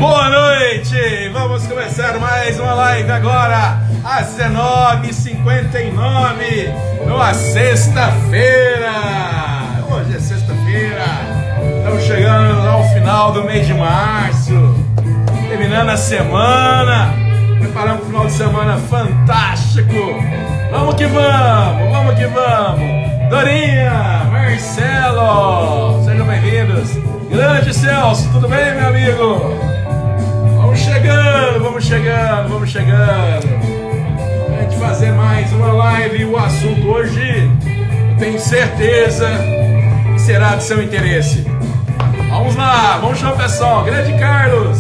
Boa noite! Vamos começar mais uma live agora, às 19h59, numa sexta-feira. Hoje é sexta-feira, estamos chegando ao final do mês de março, terminando a semana, preparando um final de semana fantástico. Vamos que vamos, vamos que vamos! Dorinha, Marcelo, sejam bem-vindos. Grande Celso, tudo bem, meu amigo? Vamos chegando, vamos chegando, vamos chegando. Pra gente fazer mais uma live. O assunto hoje, eu tenho certeza que será de seu interesse. Vamos lá, vamos chamar o pessoal. Grande Carlos.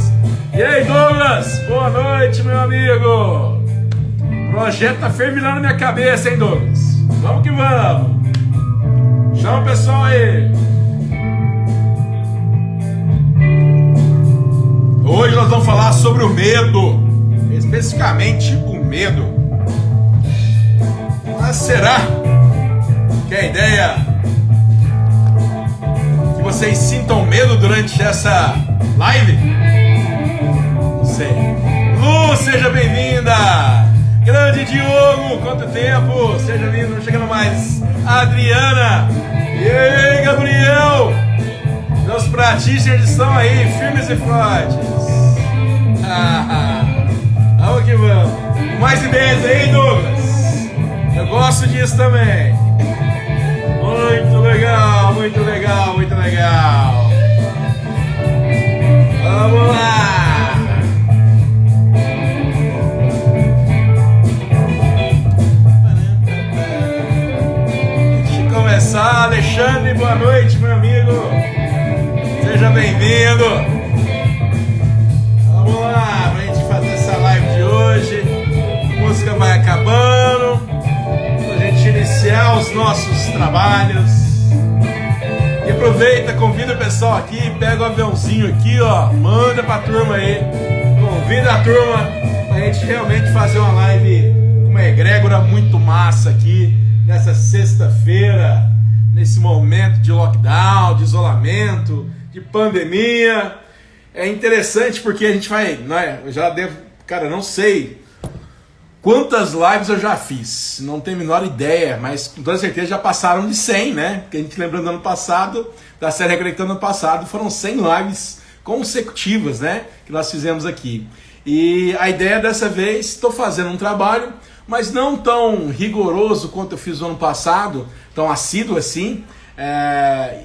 E aí, Douglas? Boa noite, meu amigo. O projeto tá fervilhando na minha cabeça, hein, Douglas? Vamos que vamos. Chama o pessoal aí. Hoje nós vamos falar sobre o medo, especificamente o medo. Mas será que a ideia que vocês sintam medo durante essa live? Não sei. Lu, seja bem-vinda! Grande Diogo, quanto tempo! Seja bem-vindo, chegando mais. Adriana! E aí, Gabriel! Meus practitioners estão aí, firmes e fortes. Vamos que vamos. Mais ideias aí, Douglas? Eu gosto disso também. Muito legal, muito legal, muito legal. Vamos lá. Antes de começar, Alexandre, boa noite, meu amigo. Seja bem-vindo. Vamos lá, pra gente fazer essa live de hoje. A música vai acabando, pra gente iniciar os nossos trabalhos. E aproveita, convida o pessoal aqui, pega o aviãozinho aqui, ó, manda pra turma aí. Convida a turma pra gente realmente fazer uma live com uma egrégora muito massa aqui, nessa sexta-feira, nesse momento de lockdown, de isolamento, de pandemia. É interessante porque a gente vai, né, eu já devo, cara, não sei quantas lives eu já fiz, não tenho a menor ideia, mas com toda certeza já passaram de 100, né? Porque a gente lembrando do ano passado, da série Reconectando ano passado, foram 100 lives consecutivas, né, que nós fizemos aqui. E a ideia dessa vez, estou fazendo um trabalho, mas não tão rigoroso quanto eu fiz no ano passado, tão assíduo assim,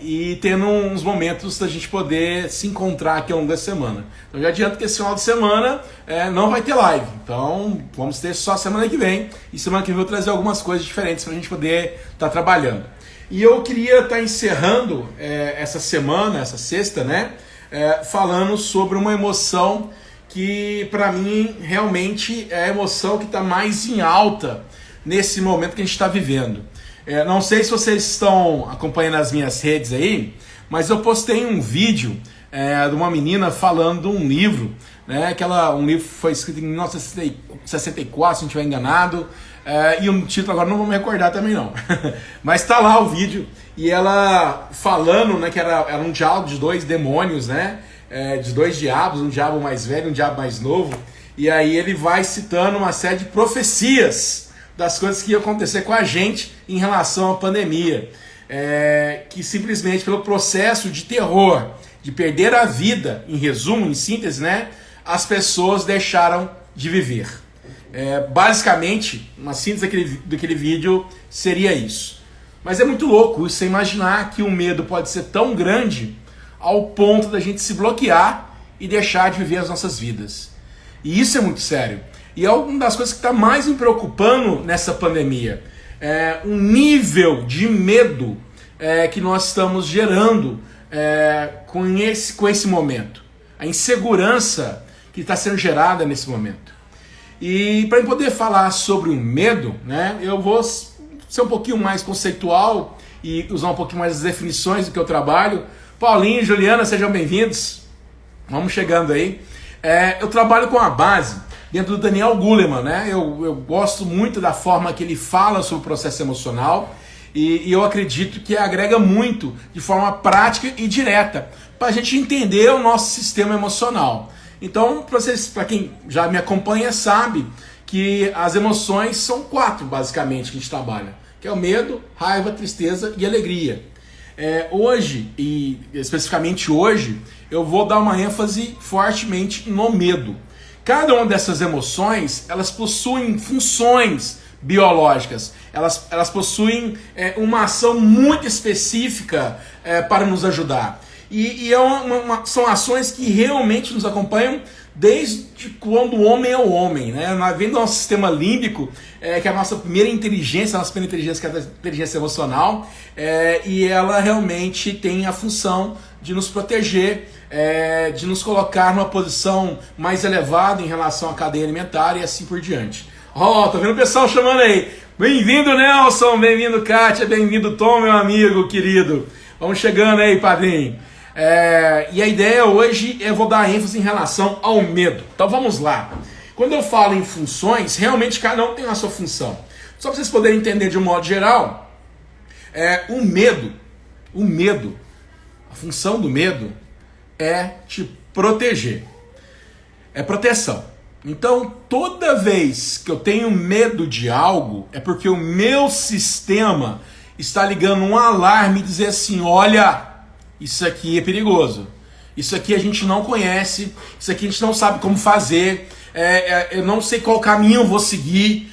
e tendo uns momentos da gente poder se encontrar aqui ao longo da semana. Então já adianto que esse final de semana não vai ter live, então vamos ter só semana que vem, e semana que vem eu vou trazer algumas coisas diferentes para a gente poder estar trabalhando. E eu queria estar encerrando essa semana, essa sexta, né, falando sobre uma emoção que para mim realmente é a emoção que está mais em alta nesse momento que a gente está vivendo. Não sei se vocês estão acompanhando as minhas redes aí, mas eu postei um vídeo de uma menina falando de um livro, né? Um livro foi escrito em 1964, se não estiver enganado, e o título agora não vou me recordar também não. Mas tá lá o vídeo, e ela falando, né, que era um diálogo de dois demônios, né? De dois diabos, um diabo mais velho e um diabo mais novo, e aí ele vai citando uma série de profecias das coisas que iam acontecer com a gente em relação à pandemia, que simplesmente pelo processo de terror, de perder a vida, em resumo, em síntese, né, as pessoas deixaram de viver. Basicamente, uma síntese daquele vídeo seria isso. Mas é muito louco você imaginar que o medo pode ser tão grande ao ponto da gente se bloquear e deixar de viver as nossas vidas. E isso é muito sério. E é uma das coisas que está mais me preocupando nessa pandemia. Um nível de medo que nós estamos gerando com esse momento. A insegurança que está sendo gerada nesse momento. E para poder falar sobre o medo, né, eu vou ser um pouquinho mais conceitual e usar um pouquinho mais as definições do que eu trabalho. Paulinho e Juliana, sejam bem-vindos. Vamos chegando aí. Eu trabalho com a base dentro do Daniel Goleman, né? Eu gosto muito da forma que ele fala sobre o processo emocional e eu acredito que agrega muito de forma prática e direta para a gente entender o nosso sistema emocional. Então, para quem já me acompanha sabe que as emoções são 4, basicamente, que a gente trabalha, que é o medo, raiva, tristeza e alegria. Hoje, e especificamente hoje, eu vou dar uma ênfase fortemente no medo. Cada uma dessas emoções, elas possuem funções biológicas, elas possuem uma ação muito específica para nos ajudar. E são ações que realmente nos acompanham desde quando o homem é o homem, né? Vem do nosso sistema límbico, que é a nossa primeira inteligência, que é a inteligência emocional, e ela realmente tem a função de nos proteger, de nos colocar numa posição mais elevada em relação à cadeia alimentar e assim por diante. Tá vendo o pessoal chamando aí? Bem-vindo, Nelson, bem-vindo, Kátia, bem-vindo, Tom, meu amigo querido. Vamos chegando aí, padrinho. E a ideia hoje eu vou dar ênfase em relação ao medo. Então vamos lá. Quando eu falo em funções, realmente cada um tem a sua função. Só para vocês poderem entender de um modo geral, o medo, a função do medo é te proteger. É proteção. Então toda vez que eu tenho medo de algo, é porque o meu sistema está ligando um alarme e dizer assim, olha, isso aqui é perigoso, isso aqui a gente não conhece, isso aqui a gente não sabe como fazer, eu não sei qual caminho eu vou seguir,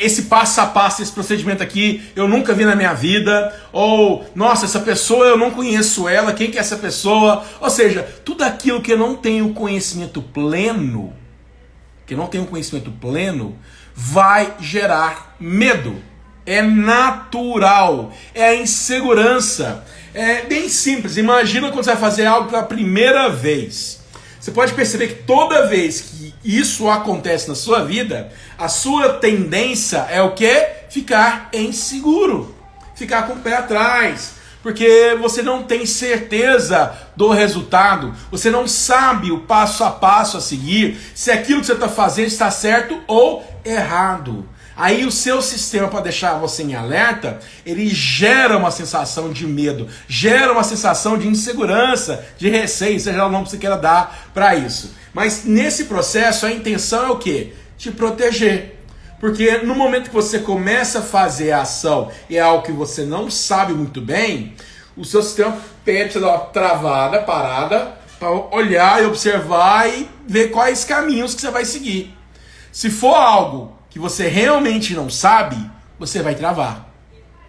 esse passo a passo, esse procedimento aqui eu nunca vi na minha vida, ou nossa, essa pessoa eu não conheço ela, quem que é essa pessoa? Ou seja, tudo aquilo que eu não tenho conhecimento pleno, vai gerar medo. É natural, é a insegurança. É bem simples, imagina quando você vai fazer algo pela primeira vez. Você pode perceber que toda vez que isso acontece na sua vida, a sua tendência é o quê? Ficar inseguro, ficar com o pé atrás, porque você não tem certeza do resultado, você não sabe o passo a passo a seguir, se aquilo que você está fazendo está certo ou errado. Aí o seu sistema, para deixar você em alerta, ele gera uma sensação de medo, gera uma sensação de insegurança, de receio, seja o nome que você queira dar para isso. Mas nesse processo a intenção é o quê? Te proteger. Porque no momento que você começa a fazer a ação e é algo que você não sabe muito bem, o seu sistema pede para você dar uma travada, parada, para olhar e observar e ver quais caminhos que você vai seguir. Se for algo que você realmente não sabe, você vai travar.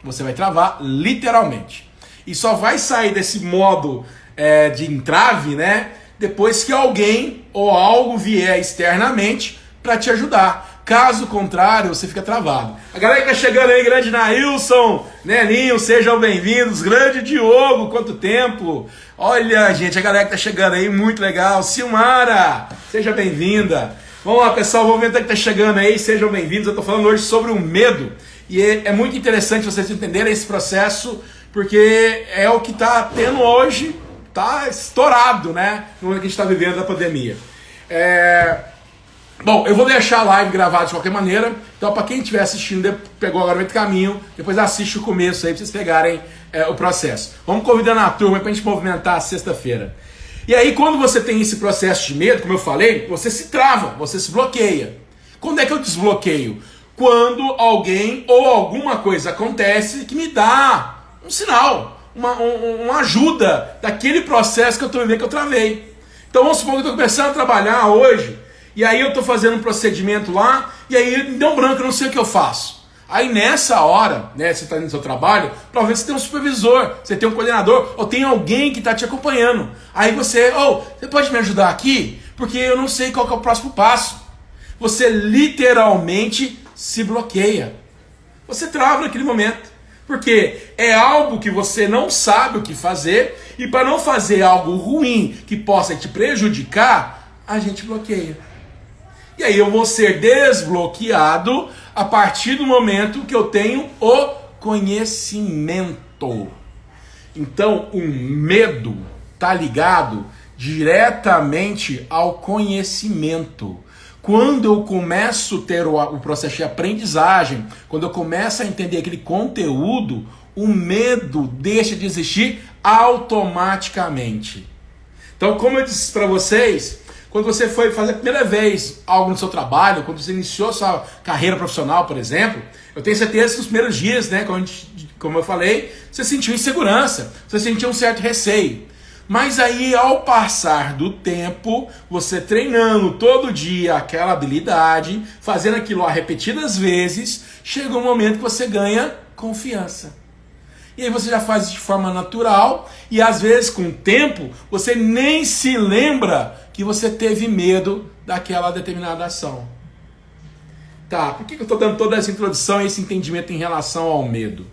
Você vai travar literalmente. E só vai sair desse modo de entrave, né? Depois que alguém ou algo vier externamente para te ajudar. Caso contrário, você fica travado. A galera que tá chegando aí, grande Nailson, Nelinho, sejam bem-vindos. Grande Diogo, quanto tempo. Olha, gente, a galera que tá chegando aí, muito legal. Silmara, seja bem-vinda. Vamos lá, pessoal, vamos ver quem está chegando aí, sejam bem-vindos. Eu estou falando hoje sobre o medo e é muito interessante vocês entenderem esse processo, porque é o que está tendo hoje, está estourado, né, no momento que a gente está vivendo da pandemia. Bom, eu vou deixar a live gravada de qualquer maneira, então para quem estiver assistindo, pegou agora o caminho, depois assiste o começo aí para vocês pegarem o processo. Vamos convidando a turma para a gente movimentar a sexta-feira. E aí quando você tem esse processo de medo, como eu falei, você se trava, você se bloqueia. Quando é que eu desbloqueio? Quando alguém ou alguma coisa acontece que me dá um sinal, uma ajuda daquele processo que eu estou vivendo, que eu travei. Então vamos supor que eu estou começando a trabalhar hoje, e aí eu estou fazendo um procedimento lá, e aí me deu um branco, eu não sei o que eu faço. Aí nessa hora, né, você está no seu trabalho, provavelmente você tem um supervisor, você tem um coordenador, ou tem alguém que está te acompanhando. Aí você pode me ajudar aqui? Porque eu não sei qual que é o próximo passo. Você literalmente se bloqueia. Você trava naquele momento. Porque é algo que você não sabe o que fazer, e para não fazer algo ruim que possa te prejudicar, a gente bloqueia. E aí eu vou ser desbloqueado a partir do momento que eu tenho o conhecimento. Então o medo está ligado diretamente ao conhecimento. Quando eu começo a ter o processo de aprendizagem, quando eu começo a entender aquele conteúdo, o medo deixa de existir automaticamente. Então, como eu disse para vocês, quando você foi fazer a primeira vez algo no seu trabalho, quando você iniciou sua carreira profissional, por exemplo, eu tenho certeza que nos primeiros dias, né, como eu falei, você sentiu insegurança, você sentiu um certo receio. Mas aí, ao passar do tempo, você treinando todo dia aquela habilidade, fazendo aquilo repetidas vezes, chega um momento que você ganha confiança. E aí você já faz de forma natural e às vezes com o tempo você nem se lembra que você teve medo daquela determinada ação. Tá, por que eu estou dando toda essa introdução e esse entendimento em relação ao medo?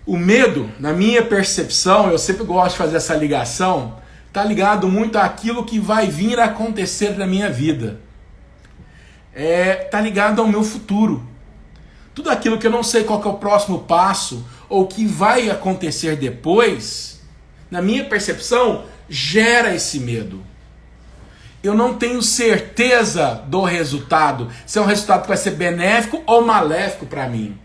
O medo, na minha percepção, eu sempre gosto de fazer essa ligação, está ligado muito àquilo que vai vir a acontecer na minha vida. Está ligado ao meu futuro. Tudo aquilo que eu não sei qual que é o próximo passo ou o que vai acontecer depois, na minha percepção, gera esse medo. Eu não tenho certeza do resultado, se é um resultado que vai ser benéfico ou maléfico para mim.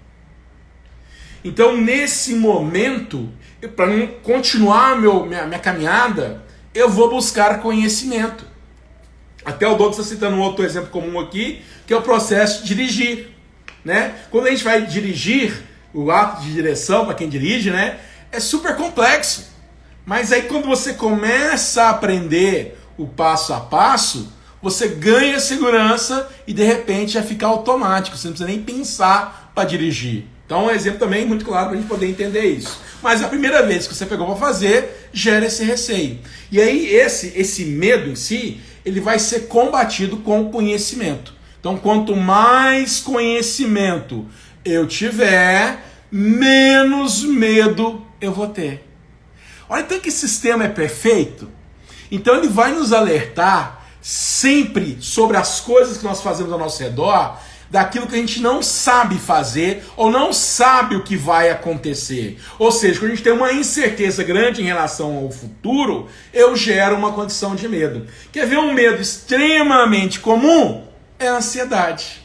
Então, nesse momento, para continuar minha caminhada, eu vou buscar conhecimento. Até o Douglas está citando um outro exemplo comum aqui, que é o processo de dirigir. Né? Quando a gente vai dirigir, o ato de direção, para quem dirige, né, é super complexo. Mas aí quando você começa a aprender o passo a passo, você ganha segurança e de repente já fica automático, você não precisa nem pensar para dirigir. Então um exemplo também muito claro para a gente poder entender isso. Mas a primeira vez que você pegou para fazer, gera esse receio. E aí esse medo em si, ele vai ser combatido com conhecimento. Então quanto mais conhecimento eu tiver, menos medo eu vou ter. Olha então que sistema é perfeito. Então ele vai nos alertar sempre sobre as coisas que nós fazemos ao nosso redor, daquilo que a gente não sabe fazer ou não sabe o que vai acontecer. Ou seja, quando a gente tem uma incerteza grande em relação ao futuro, eu gero uma condição de medo. Quer ver um medo extremamente comum? É a ansiedade.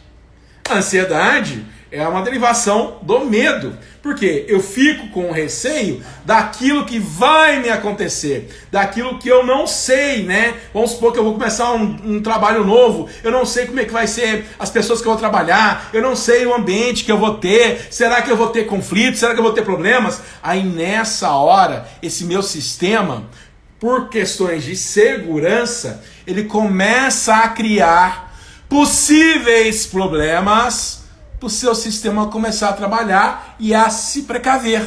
A ansiedade é uma derivação do medo. Porque eu fico com receio daquilo que vai me acontecer, daquilo que eu não sei, né? Vamos supor que eu vou começar um trabalho novo, eu não sei como é que vai ser as pessoas que eu vou trabalhar, eu não sei o ambiente que eu vou ter, será que eu vou ter conflitos, será que eu vou ter problemas? Aí nessa hora, esse meu sistema, por questões de segurança, ele começa a criar possíveis problemas para o seu sistema começar a trabalhar e a se precaver.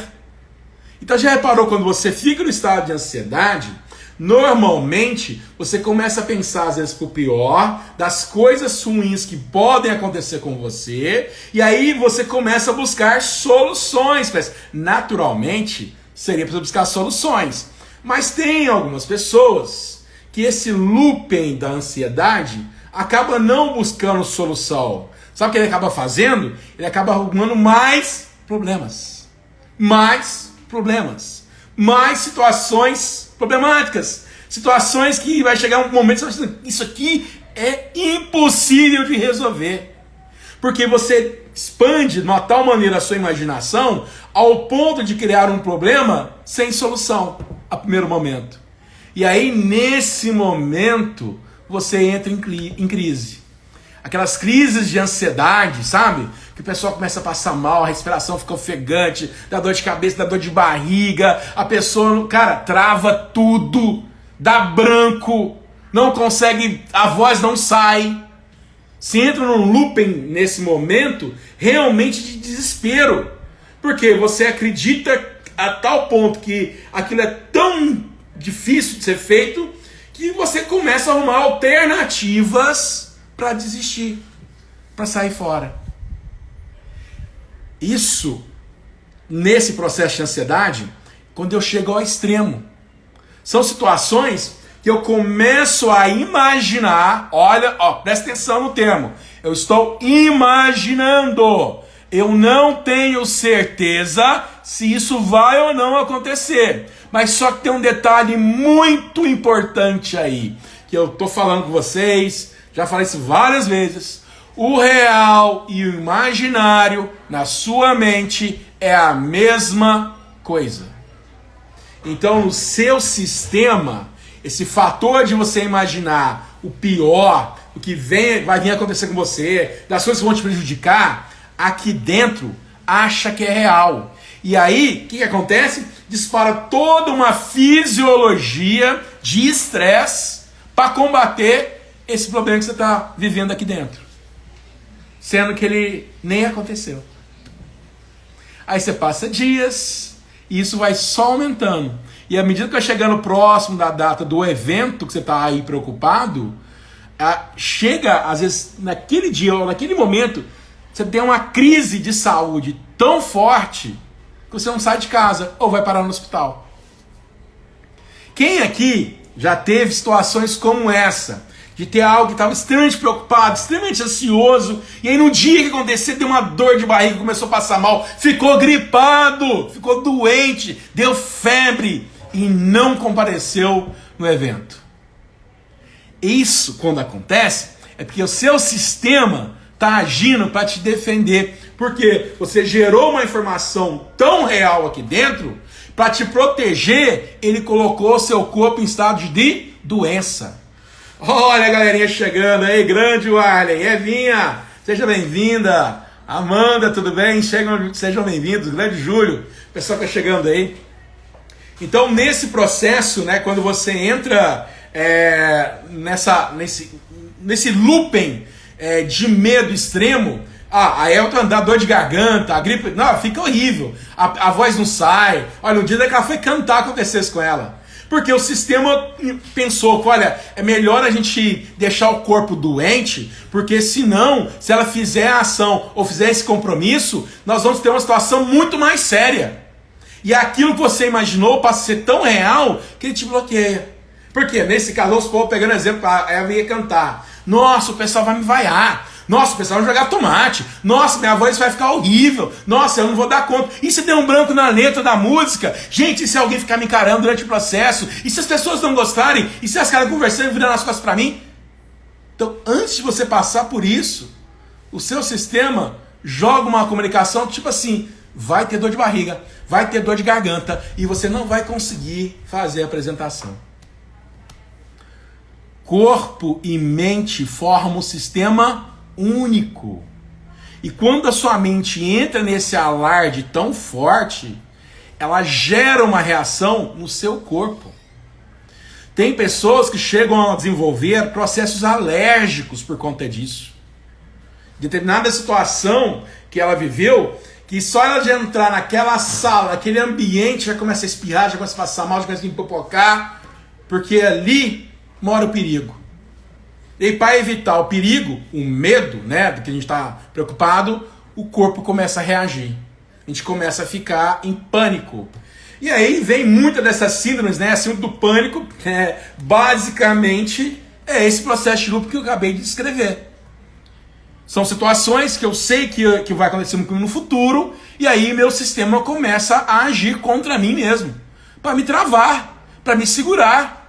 Então já reparou, quando você fica no estado de ansiedade, normalmente você começa a pensar às vezes para o pior, das coisas ruins que podem acontecer com você, e aí você começa a buscar soluções. Mas, naturalmente, seria para buscar soluções. Mas tem algumas pessoas que esse looping da ansiedade acaba não buscando solução. Sabe o que ele acaba fazendo? Ele acaba arrumando mais problemas. Mais problemas. Mais situações problemáticas. Situações que vai chegar um momento que você vai dizer, isso aqui é impossível de resolver. Porque você expande de uma tal maneira a sua imaginação ao ponto de criar um problema sem solução, a primeiro momento. E aí, nesse momento, você entra em crise. Aquelas crises de ansiedade, sabe? Que o pessoal começa a passar mal, a respiração fica ofegante, dá dor de cabeça, dá dor de barriga, a pessoa, cara, trava tudo, dá branco, não consegue, a voz não sai. Se entra num looping nesse momento, realmente de desespero. Porque você acredita a tal ponto que aquilo é tão difícil de ser feito, que você começa a arrumar alternativas para desistir, para sair fora. Isso, nesse processo de ansiedade, quando eu chego ao extremo. São situações que eu começo a imaginar, olha, presta atenção no termo, eu estou imaginando, eu não tenho certeza se isso vai ou não acontecer, mas só que tem um detalhe muito importante aí, que eu estou falando com vocês, já falei isso várias vezes, o real e o imaginário na sua mente é a mesma coisa. Então, no seu sistema, esse fator de você imaginar o pior, o que vai vir acontecer com você, das coisas que vão te prejudicar, aqui dentro acha que é real. E aí, o que acontece? Dispara toda uma fisiologia de estresse para combater esse problema que você está vivendo aqui dentro. Sendo que ele nem aconteceu. Aí você passa dias e isso vai só aumentando. E à medida que vai chegando próximo da data do evento que você está aí preocupado, chega, às vezes, naquele dia ou naquele momento, você tem uma crise de saúde tão forte que você não sai de casa ou vai parar no hospital. Quem aqui já teve situações como essa? De ter algo que estava extremamente preocupado, extremamente ansioso, e aí no dia que aconteceu, deu uma dor de barriga, começou a passar mal, ficou gripado, ficou doente, deu febre e não compareceu no evento. Isso, quando acontece, é porque o seu sistema está agindo para te defender, porque você gerou uma informação tão real aqui dentro, para te proteger, ele colocou o seu corpo em estado de doença. Olha a galerinha chegando aí, grande Warlen, Evinha, seja bem-vinda, Amanda, tudo bem? Sejam bem-vindos, grande Júlio, pessoal que está chegando aí. Então, nesse processo, né, quando você entra nesse looping de medo extremo, a Elton dá dor de garganta, a gripe, não, fica horrível, a voz não sai. Olha, o dia que ela foi cantar, acontecesse com ela. Porque o sistema pensou que, olha, é melhor a gente deixar o corpo doente, porque senão, se ela fizer a ação ou fizer esse compromisso, nós vamos ter uma situação muito mais séria. E aquilo que você imaginou passa a ser tão real que ele te bloqueia. Por quê? Nesse caso, vamos supor, pegando exemplo, ela ia cantar. Nossa, o pessoal vai me vaiar. Nossa, o pessoal vai jogar tomate. Nossa, minha voz vai ficar horrível. Nossa, eu não vou dar conta. E se der um branco na letra da música? Gente, e se alguém ficar me encarando durante o processo? E se as pessoas não gostarem? E se as caras conversando e virando as costas pra mim? Então, antes de você passar por isso, o seu sistema joga uma comunicação tipo assim, vai ter dor de barriga, vai ter dor de garganta e você não vai conseguir fazer a apresentação. Corpo e mente formam um sistema único. E quando a sua mente entra nesse alarde tão forte, ela gera uma reação no seu corpo. Tem pessoas que chegam a desenvolver processos alérgicos por conta disso. Determinada situação que ela viveu, que só ela de entrar naquela sala, naquele ambiente, já começa a espirrar, já começa a passar mal, já começa a empopocar, porque ali mora o perigo. E para evitar o perigo, o medo, né, do que a gente está preocupado, o corpo começa a reagir. A gente começa a ficar em pânico. E aí vem muita dessas síndromes, né, a síndrome do pânico, basicamente é esse processo de loop que eu acabei de descrever. São situações que eu sei que vai acontecer comigo no futuro, e aí meu sistema começa a agir contra mim mesmo, para me travar, para me segurar.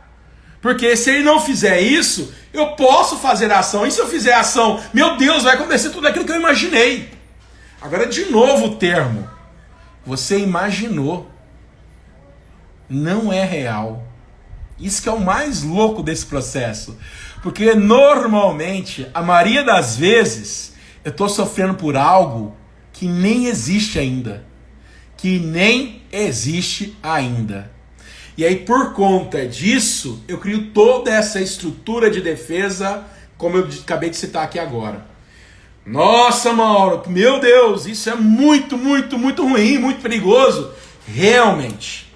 Porque se ele não fizer isso, eu posso fazer a ação. E se eu fizer a ação, meu Deus, vai acontecer tudo aquilo que eu imaginei. Agora, de novo o termo. Você imaginou. Não é real. Isso que é o mais louco desse processo. Porque normalmente, a maioria das vezes, eu estou sofrendo por algo que nem existe ainda. Que nem existe ainda. E aí, por conta disso, eu crio toda essa estrutura de defesa, como eu acabei de citar aqui agora. Nossa, Mauro, meu Deus, isso é muito, muito, muito ruim, muito perigoso. Realmente.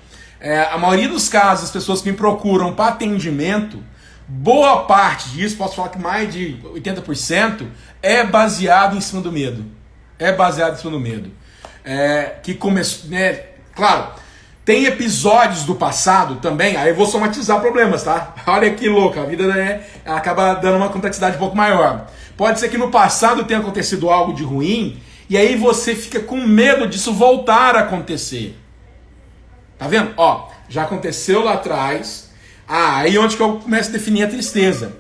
A maioria dos casos, as pessoas que me procuram para atendimento, boa parte disso, posso falar que mais de 80%, é baseado em cima do medo. É baseado em cima do medo. Que começou, né? Claro. Tem episódios do passado também, aí eu vou somatizar problemas, tá? Olha que louco, a vida, né, acaba dando uma complexidade um pouco maior. Pode ser que no passado tenha acontecido algo de ruim, e aí você fica com medo disso voltar a acontecer. Tá vendo? Ó, já aconteceu lá atrás, aí onde que eu começo a definir a tristeza.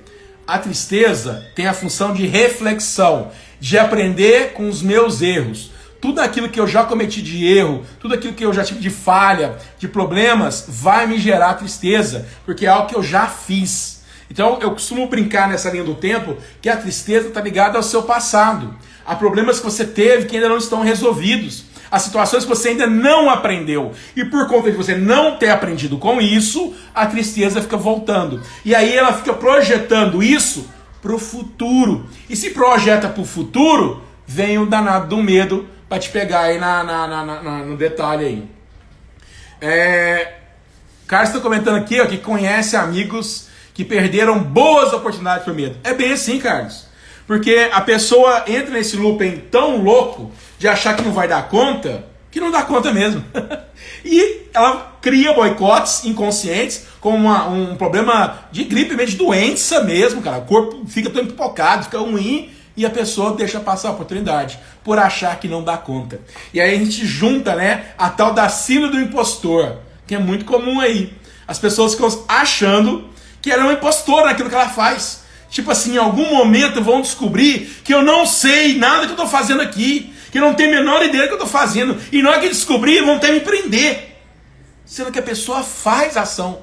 A tristeza tem a função de reflexão, de aprender com os meus erros. tudo aquilo que eu já cometi de erro, tudo aquilo que eu já tive de falha, de problemas, vai me gerar tristeza, porque é algo que eu já fiz. Então eu costumo brincar nessa linha do tempo que a tristeza está ligada ao seu passado, a problemas que você teve que ainda não estão resolvidos, a situações que você ainda não aprendeu. E por conta de você não ter aprendido com isso, a tristeza fica voltando. E aí ela fica projetando isso para o futuro. E se projeta para o futuro, vem o danado do medo para te pegar aí no detalhe aí. Carlos está comentando aqui, ó, que conhece amigos que perderam boas oportunidades por medo. É bem assim, Carlos. Porque a pessoa entra nesse looping tão louco de achar que não vai dar conta, que não dá conta mesmo. E ela cria boicotes inconscientes como um problema de gripe, mesmo de doença mesmo, cara. O corpo fica todo empipocado, fica ruim, e a pessoa deixa passar a oportunidade por achar que não dá conta. E aí a gente junta, né, a tal da síndrome do impostor, que é muito comum aí. As pessoas ficam achando que ela é uma impostora naquilo que ela faz. Tipo assim, em algum momento vão descobrir que eu não sei nada que eu estou fazendo aqui, que eu não tenho a menor ideia do que eu estou fazendo, e na hora que descobrir, vão até me prender. Sendo que a pessoa faz ação,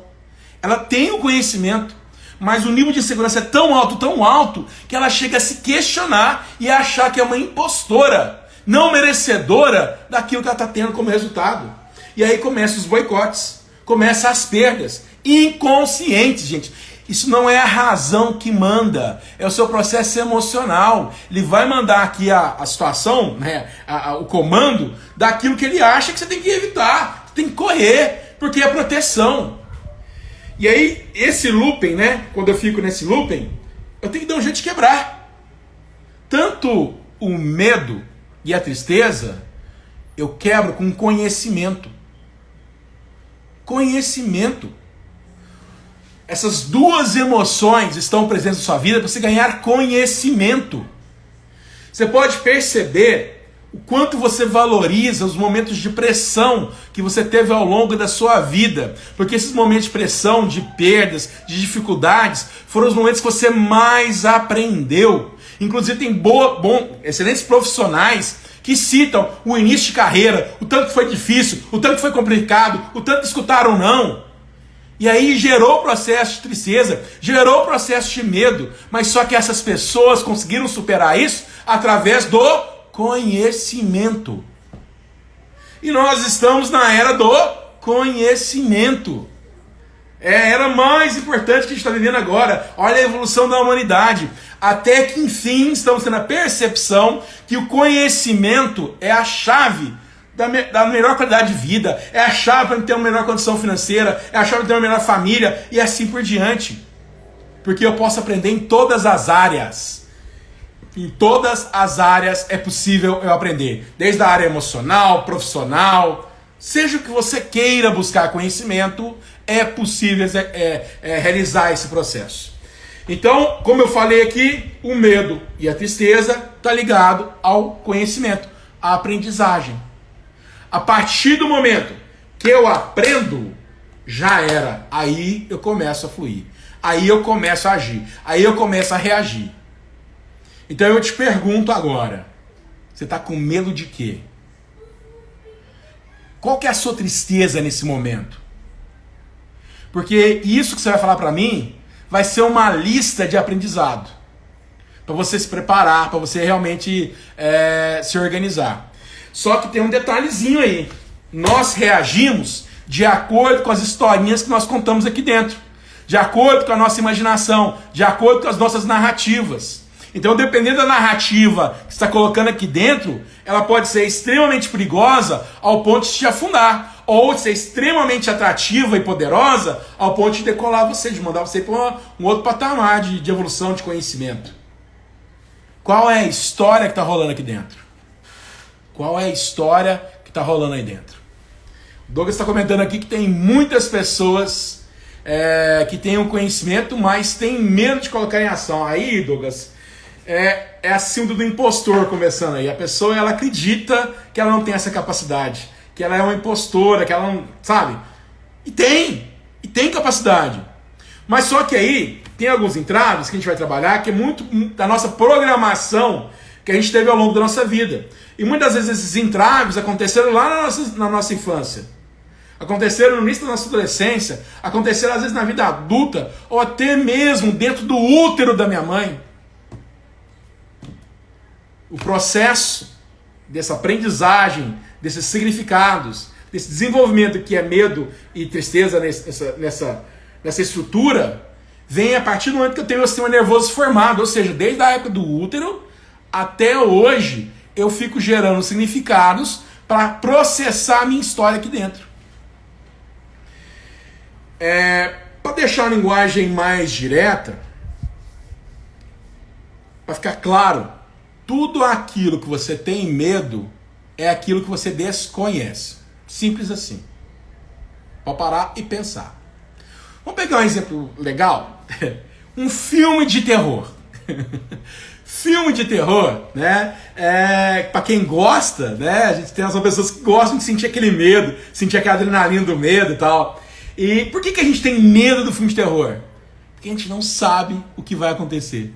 ela tem o conhecimento, mas o nível de insegurança é tão alto, que ela chega a se questionar e a achar que é uma impostora, não merecedora daquilo que ela está tendo como resultado. E aí começam os boicotes, começam as perdas, inconscientes, gente. Isso não é a razão que manda, é o seu processo emocional. Ele vai mandar aqui a situação, né, o comando daquilo que ele acha que você tem que evitar, você tem que correr, porque é proteção. E aí, esse looping, né, quando eu fico nesse looping, eu tenho que dar um jeito de quebrar. Tanto o medo e a tristeza, eu quebro com conhecimento. Conhecimento. Essas duas emoções estão presentes na sua vida para você ganhar conhecimento. Você pode perceber o quanto você valoriza os momentos de pressão que você teve ao longo da sua vida. Porque esses momentos de pressão, de perdas, de dificuldades, foram os momentos que você mais aprendeu. Inclusive tem excelentes profissionais que citam o início de carreira, o tanto que foi difícil, o tanto que foi complicado, o tanto que escutaram não. E aí gerou processo de tristeza, gerou processo de medo, mas só que essas pessoas conseguiram superar isso através do conhecimento. E nós estamos na era do conhecimento. É a era mais importante que a gente está vivendo agora. Olha a evolução da humanidade. Até que enfim estamos tendo a percepção que o conhecimento é a chave da melhor qualidade de vida, é a chave para ter uma melhor condição financeira, é a chave para ter uma melhor família e assim por diante. Porque eu posso aprender em todas as áreas. Em todas as áreas é possível eu aprender. Desde a área emocional, profissional, seja o que você queira buscar conhecimento, é possível realizar esse processo. Então, como eu falei aqui, o medo e a tristeza está ligado ao conhecimento, à aprendizagem. A partir do momento que eu aprendo, já era. Aí eu começo a fluir. Aí eu começo a agir. Aí eu começo a reagir. Então eu te pergunto agora, você está com medo de quê? Qual que é a sua tristeza nesse momento? Porque isso que você vai falar para mim vai ser uma lista de aprendizado. Para você se preparar, para você realmente se organizar. Só que tem um detalhezinho aí. Nós reagimos de acordo com as historinhas que nós contamos aqui dentro. De acordo com a nossa imaginação. De acordo com as nossas narrativas. Então, dependendo da narrativa que você está colocando aqui dentro, ela pode ser extremamente perigosa ao ponto de te afundar. Ou ser extremamente atrativa e poderosa ao ponto de decolar você, de mandar você para um outro patamar de evolução, de conhecimento. Qual é a história que está rolando aqui dentro? Qual é a história que está rolando aí dentro? O Douglas está comentando aqui que tem muitas pessoas que têm um conhecimento, mas têm medo de colocar em ação. Aí, Douglas, é a síndrome do impostor começando aí. A pessoa, ela acredita que ela não tem essa capacidade, que ela é uma impostora, que ela não... Sabe? E tem capacidade. Mas só que aí tem alguns entraves que a gente vai trabalhar, que é muito da nossa programação, que a gente teve ao longo da nossa vida. E muitas vezes esses entraves aconteceram lá na nossa infância. Aconteceram no início da nossa adolescência, aconteceram às vezes na vida adulta, ou até mesmo dentro do útero da minha mãe. O processo dessa aprendizagem, desses significados, desse desenvolvimento que é medo e tristeza nessa estrutura, vem a partir do momento que eu tenho o sistema nervoso formado, ou seja, desde a época do útero até hoje, eu fico gerando significados para processar a minha história aqui dentro. Para deixar a linguagem mais direta, para ficar claro, tudo aquilo que você tem medo é aquilo que você desconhece. Simples assim. Pode parar e pensar. Vamos pegar um exemplo legal? Um filme de terror. Filme de terror, né? Para quem gosta, né? A gente tem as pessoas que gostam de sentir aquele medo, sentir aquela adrenalina do medo e tal. E por que a gente tem medo do filme de terror? Porque a gente não sabe o que vai acontecer.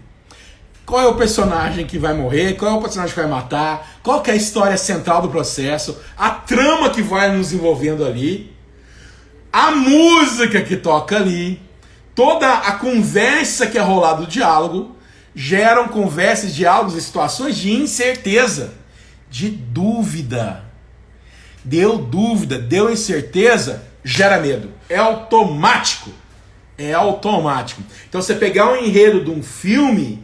Qual é o personagem que vai morrer? Qual é o personagem que vai matar? Qual que é a história central do processo? A trama que vai nos envolvendo ali? A música que toca ali? Toda a conversa que é rolada do diálogo geram conversas, diálogos e situações de incerteza, de dúvida. Deu dúvida, deu incerteza, gera medo. É automático. É automático. Então você pegar um enredo de um filme,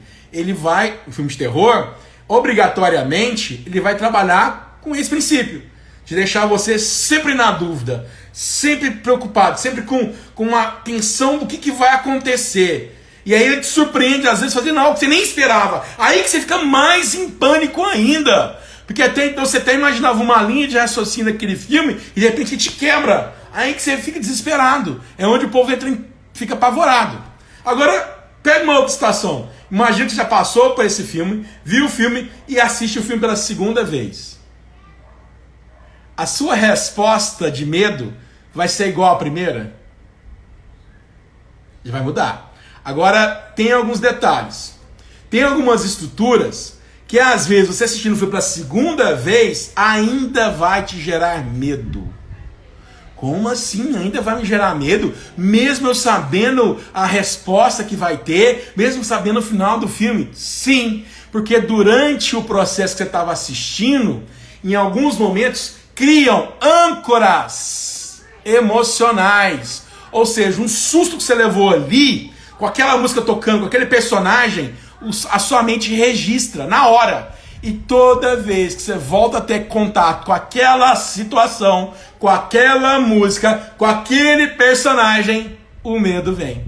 um filme de terror, obrigatoriamente, ele vai trabalhar com esse princípio, de deixar você sempre na dúvida, sempre preocupado, sempre com uma tensão do que vai acontecer. E aí ele te surpreende, às vezes, fazendo algo que você nem esperava. Aí que você fica mais em pânico ainda. Porque até então você até imaginava uma linha de raciocínio daquele filme e de repente ele te quebra. Aí que você fica desesperado. É onde o povo fica apavorado. Agora, pega uma outra situação. Imagina que você já passou por esse filme, viu o filme e assiste o filme pela segunda vez. A sua resposta de medo vai ser igual à primeira? Já vai mudar. Agora, tem alguns detalhes. Tem algumas estruturas que, às vezes, você assistindo o filme pela segunda vez, ainda vai te gerar medo. Como assim? Ainda vai me gerar medo? Mesmo eu sabendo a resposta que vai ter, mesmo sabendo o final do filme? Sim, porque durante o processo que você estava assistindo, em alguns momentos, criam âncoras emocionais. Ou seja, um susto que você levou ali, com aquela música tocando, com aquele personagem, a sua mente registra na hora. E toda vez que você volta a ter contato com aquela situação, com aquela música, com aquele personagem, o medo vem.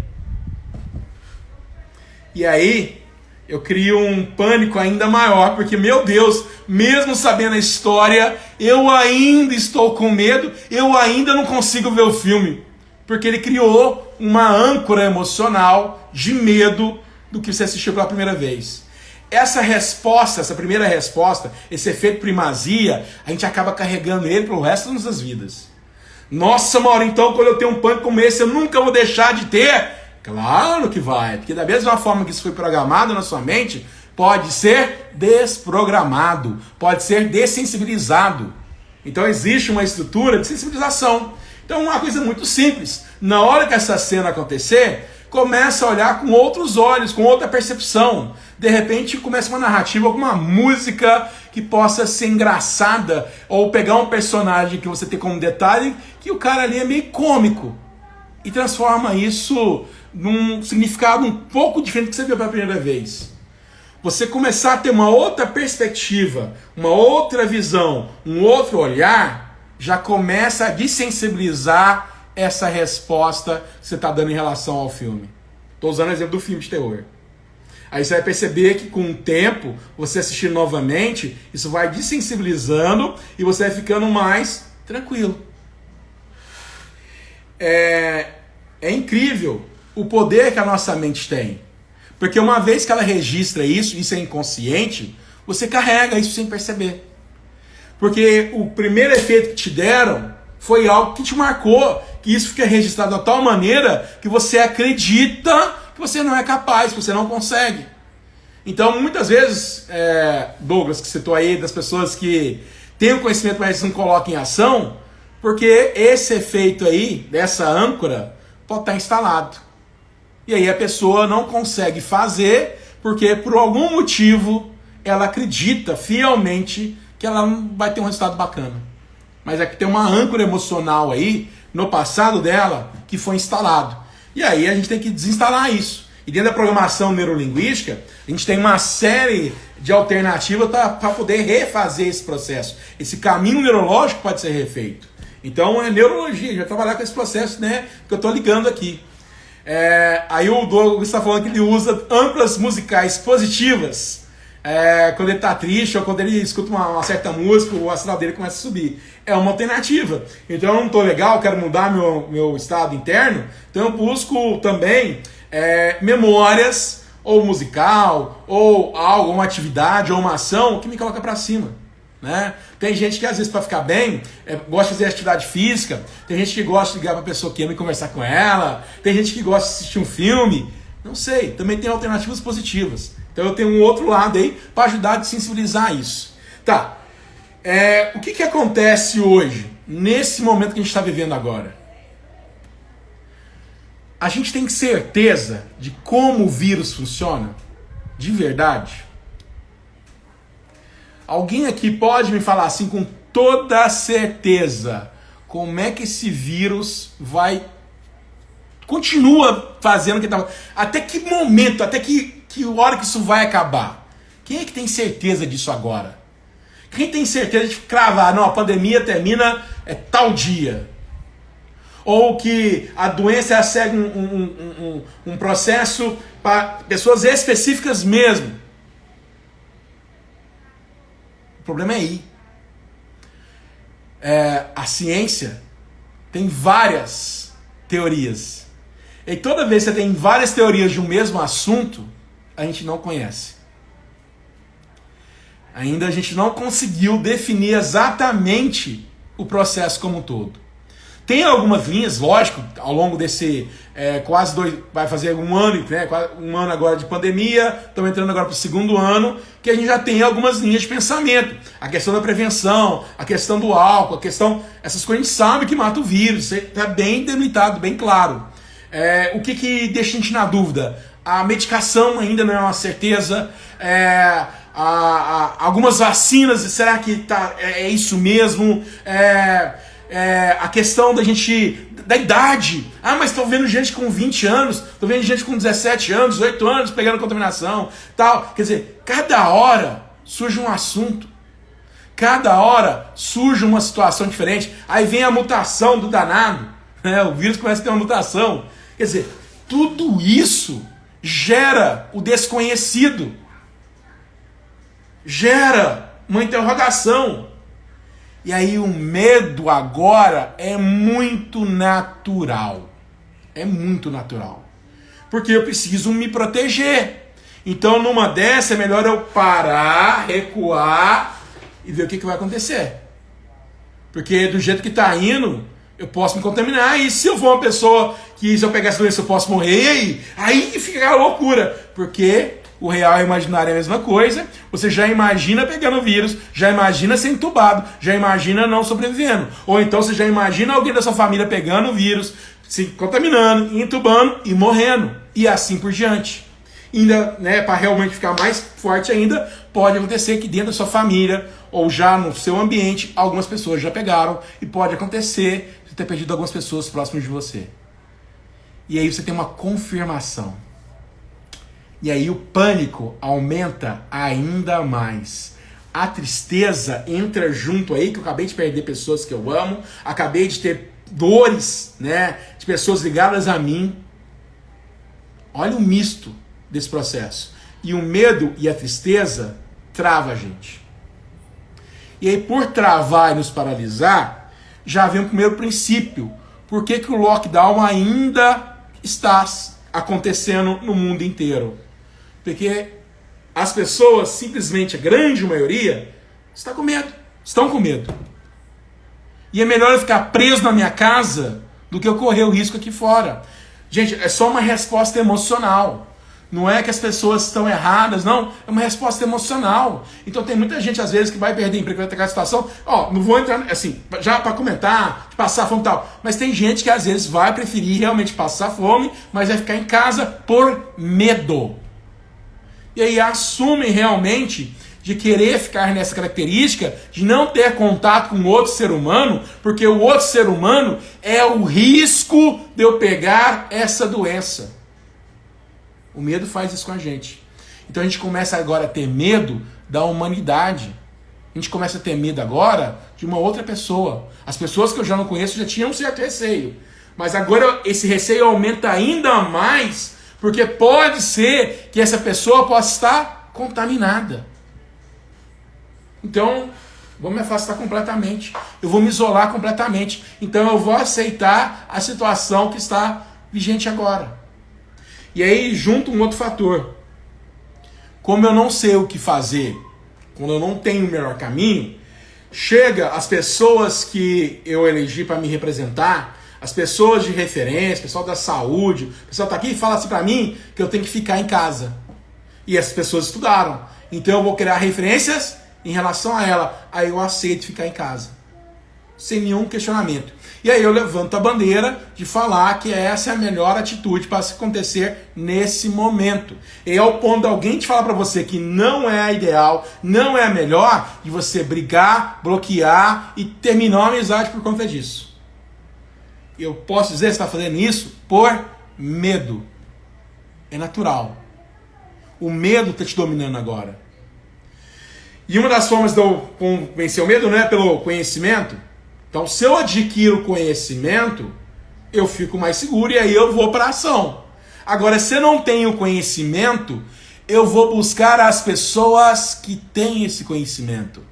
E aí, eu crio um pânico ainda maior, porque, meu Deus, mesmo sabendo a história, eu ainda estou com medo, eu ainda não consigo ver o filme. Porque ele criou uma âncora emocional de medo do que você assistiu pela primeira vez. Essa resposta, essa primeira resposta, esse efeito primazia, a gente acaba carregando ele pelo resto das nossas vidas. Nossa, Mauro, então quando eu tenho um pânico como esse, eu nunca vou deixar de ter? Claro que vai, porque da mesma forma que isso foi programado na sua mente, pode ser desprogramado, pode ser dessensibilizado. Então existe uma estrutura de sensibilização. Então uma coisa muito simples, na hora que essa cena acontecer, começa a olhar com outros olhos, com outra percepção. De repente começa uma narrativa, alguma música que possa ser engraçada, ou pegar um personagem que você tem como detalhe, que o cara ali é meio cômico, e transforma isso num significado um pouco diferente do que você viu pela primeira vez. Você começar a ter uma outra perspectiva, uma outra visão, um outro olhar, já começa a desensibilizar essa resposta que você está dando em relação ao filme. Estou usando o exemplo do filme de terror. Aí você vai perceber que com o tempo, você assistir novamente, isso vai desensibilizando e você vai ficando mais tranquilo. É incrível o poder que a nossa mente tem. Porque uma vez que ela registra isso é inconsciente, você carrega isso sem perceber. Porque o primeiro efeito que te deram foi algo que te marcou, que isso fica registrado de tal maneira que você acredita que você não é capaz, que você não consegue. Então, muitas vezes, Douglas, que citou aí, das pessoas que têm o conhecimento, mas não colocam em ação, porque esse efeito aí, dessa âncora, pode estar instalado. E aí a pessoa não consegue fazer, porque por algum motivo ela acredita fielmente que ela não vai ter um resultado bacana. Mas é que tem uma âncora emocional aí, no passado dela, que foi instalado. E aí a gente tem que desinstalar isso. E dentro da programação neurolinguística, a gente tem uma série de alternativas para poder refazer esse processo. Esse caminho neurológico pode ser refeito. Então é neurologia, a gente vai trabalhar com esse processo, né, que eu estou ligando aqui. Aí o Douglas está falando que ele usa âncoras musicais positivas quando ele está triste ou quando ele escuta uma certa música, o astral dele começa a subir. É uma alternativa. Então eu não estou legal, quero mudar meu estado interno, então eu busco também memórias, ou musical, ou algo, uma atividade, ou uma ação que me coloca para cima, né? Tem gente que às vezes para ficar bem gosta de fazer atividade física, tem gente que gosta de ligar para a pessoa que ama e conversar com ela, tem gente que gosta de assistir um filme, não sei, também tem alternativas positivas. Então eu tenho um outro lado aí para ajudar a desensibilizar isso. Tá, o que acontece hoje, nesse momento que a gente está vivendo agora? A gente tem certeza de como o vírus funciona? De verdade? Alguém aqui pode me falar assim com toda certeza como é que esse vírus continua fazendo o que está... Até que momento, até que hora que isso vai acabar? Quem é que tem certeza disso agora? Quem tem certeza de cravar, não, a pandemia termina tal dia? Ou que a doença segue um processo para pessoas específicas mesmo? O problema é aí. A ciência tem várias teorias. E toda vez que você tem várias teorias de um mesmo assunto, a gente não conhece. Ainda a gente não conseguiu definir exatamente o processo como um todo. Tem algumas linhas, lógico, ao longo desse vai fazer um ano, né, um ano agora de pandemia, estamos entrando agora para o segundo ano, que a gente já tem algumas linhas de pensamento. A questão da prevenção, a questão do álcool, essas coisas a gente sabe que mata o vírus, está bem delimitado, bem claro. O que deixa a gente na dúvida? A medicação ainda não é uma certeza, algumas vacinas, será que é isso mesmo? A questão da idade. Mas estou vendo gente com 20 anos, estou vendo gente com 17 anos, 18 anos pegando contaminação, tal. Quer dizer, cada hora surge um assunto, cada hora surge uma situação diferente, aí vem a mutação do danado, né? O vírus começa a ter uma mutação. Quer dizer, tudo isso gera o desconhecido, gera uma interrogação. E aí o medo agora é muito natural. É muito natural. Porque eu preciso me proteger. Então numa dessa é melhor eu parar, recuar e ver o que vai acontecer. Porque do jeito que está indo, eu posso me contaminar. E se eu for uma pessoa que se eu pegar essa doença eu posso morrer, aí fica a loucura. Porque o real e o imaginário é a mesma coisa. Você já imagina pegando o vírus, já imagina ser entubado, já imagina não sobrevivendo. Ou então você já imagina alguém da sua família pegando o vírus, se contaminando, entubando e morrendo. E assim por diante. Ainda, né, para realmente ficar mais forte ainda, pode acontecer que dentro da sua família ou já no seu ambiente, algumas pessoas já pegaram. E pode acontecer você ter perdido algumas pessoas próximas de você. E aí você tem uma confirmação. E aí o pânico aumenta ainda mais. A tristeza entra junto aí, que eu acabei de perder pessoas que eu amo, acabei de ter dores, né, de pessoas ligadas a mim. Olha o misto desse processo. E o medo e a tristeza trava a gente. E aí por travar e nos paralisar, já vem o primeiro princípio. Por que o lockdown ainda está acontecendo no mundo inteiro? Porque as pessoas, simplesmente a grande maioria, estão com medo. E é melhor eu ficar preso na minha casa do que eu correr o risco aqui fora. Gente, é só uma resposta emocional. Não é que as pessoas estão erradas, não. É uma resposta emocional. Então tem muita gente, às vezes, que vai perder emprego, vai ter aquela situação. Ó, não vou entrar, assim, já para comentar, de passar fome e tal. Mas tem gente que, às vezes, vai preferir realmente passar fome, mas vai ficar em casa por medo. E aí assumem realmente de querer ficar nessa característica de não ter contato com outro ser humano, porque o outro ser humano é o risco de eu pegar essa doença. O medo faz isso com a gente. Então a gente começa agora a ter medo da humanidade. A gente começa a ter medo agora de uma outra pessoa. As pessoas que eu já não conheço já tinham um certo receio. Mas agora esse receio aumenta ainda mais, porque pode ser que essa pessoa possa estar contaminada. Então, vou me afastar completamente. Eu vou me isolar completamente. Então eu vou aceitar a situação que está vigente agora. E aí, junto um outro fator. Como eu não sei o que fazer, quando eu não tenho o melhor caminho, chega as pessoas que eu elegi para me representar, as pessoas de referência, o pessoal da saúde, o pessoal está aqui e fala assim para mim que eu tenho que ficar em casa. E essas pessoas estudaram. Então eu vou criar referências em relação a ela. Aí eu aceito ficar em casa. Sem nenhum questionamento. E aí eu levanto a bandeira de falar que essa é a melhor atitude para se acontecer nesse momento. E ao ponto de alguém te falar para você que não é a ideal, não é a melhor, de você brigar, bloquear e terminar uma amizade por conta disso. Eu posso dizer que você está fazendo isso por medo. É natural. O medo está te dominando agora. E uma das formas de eu vencer o medo não é pelo conhecimento. Então, se eu adquiro conhecimento, eu fico mais seguro e aí eu vou para a ação. Agora, se eu não tenho conhecimento, eu vou buscar as pessoas que têm esse conhecimento.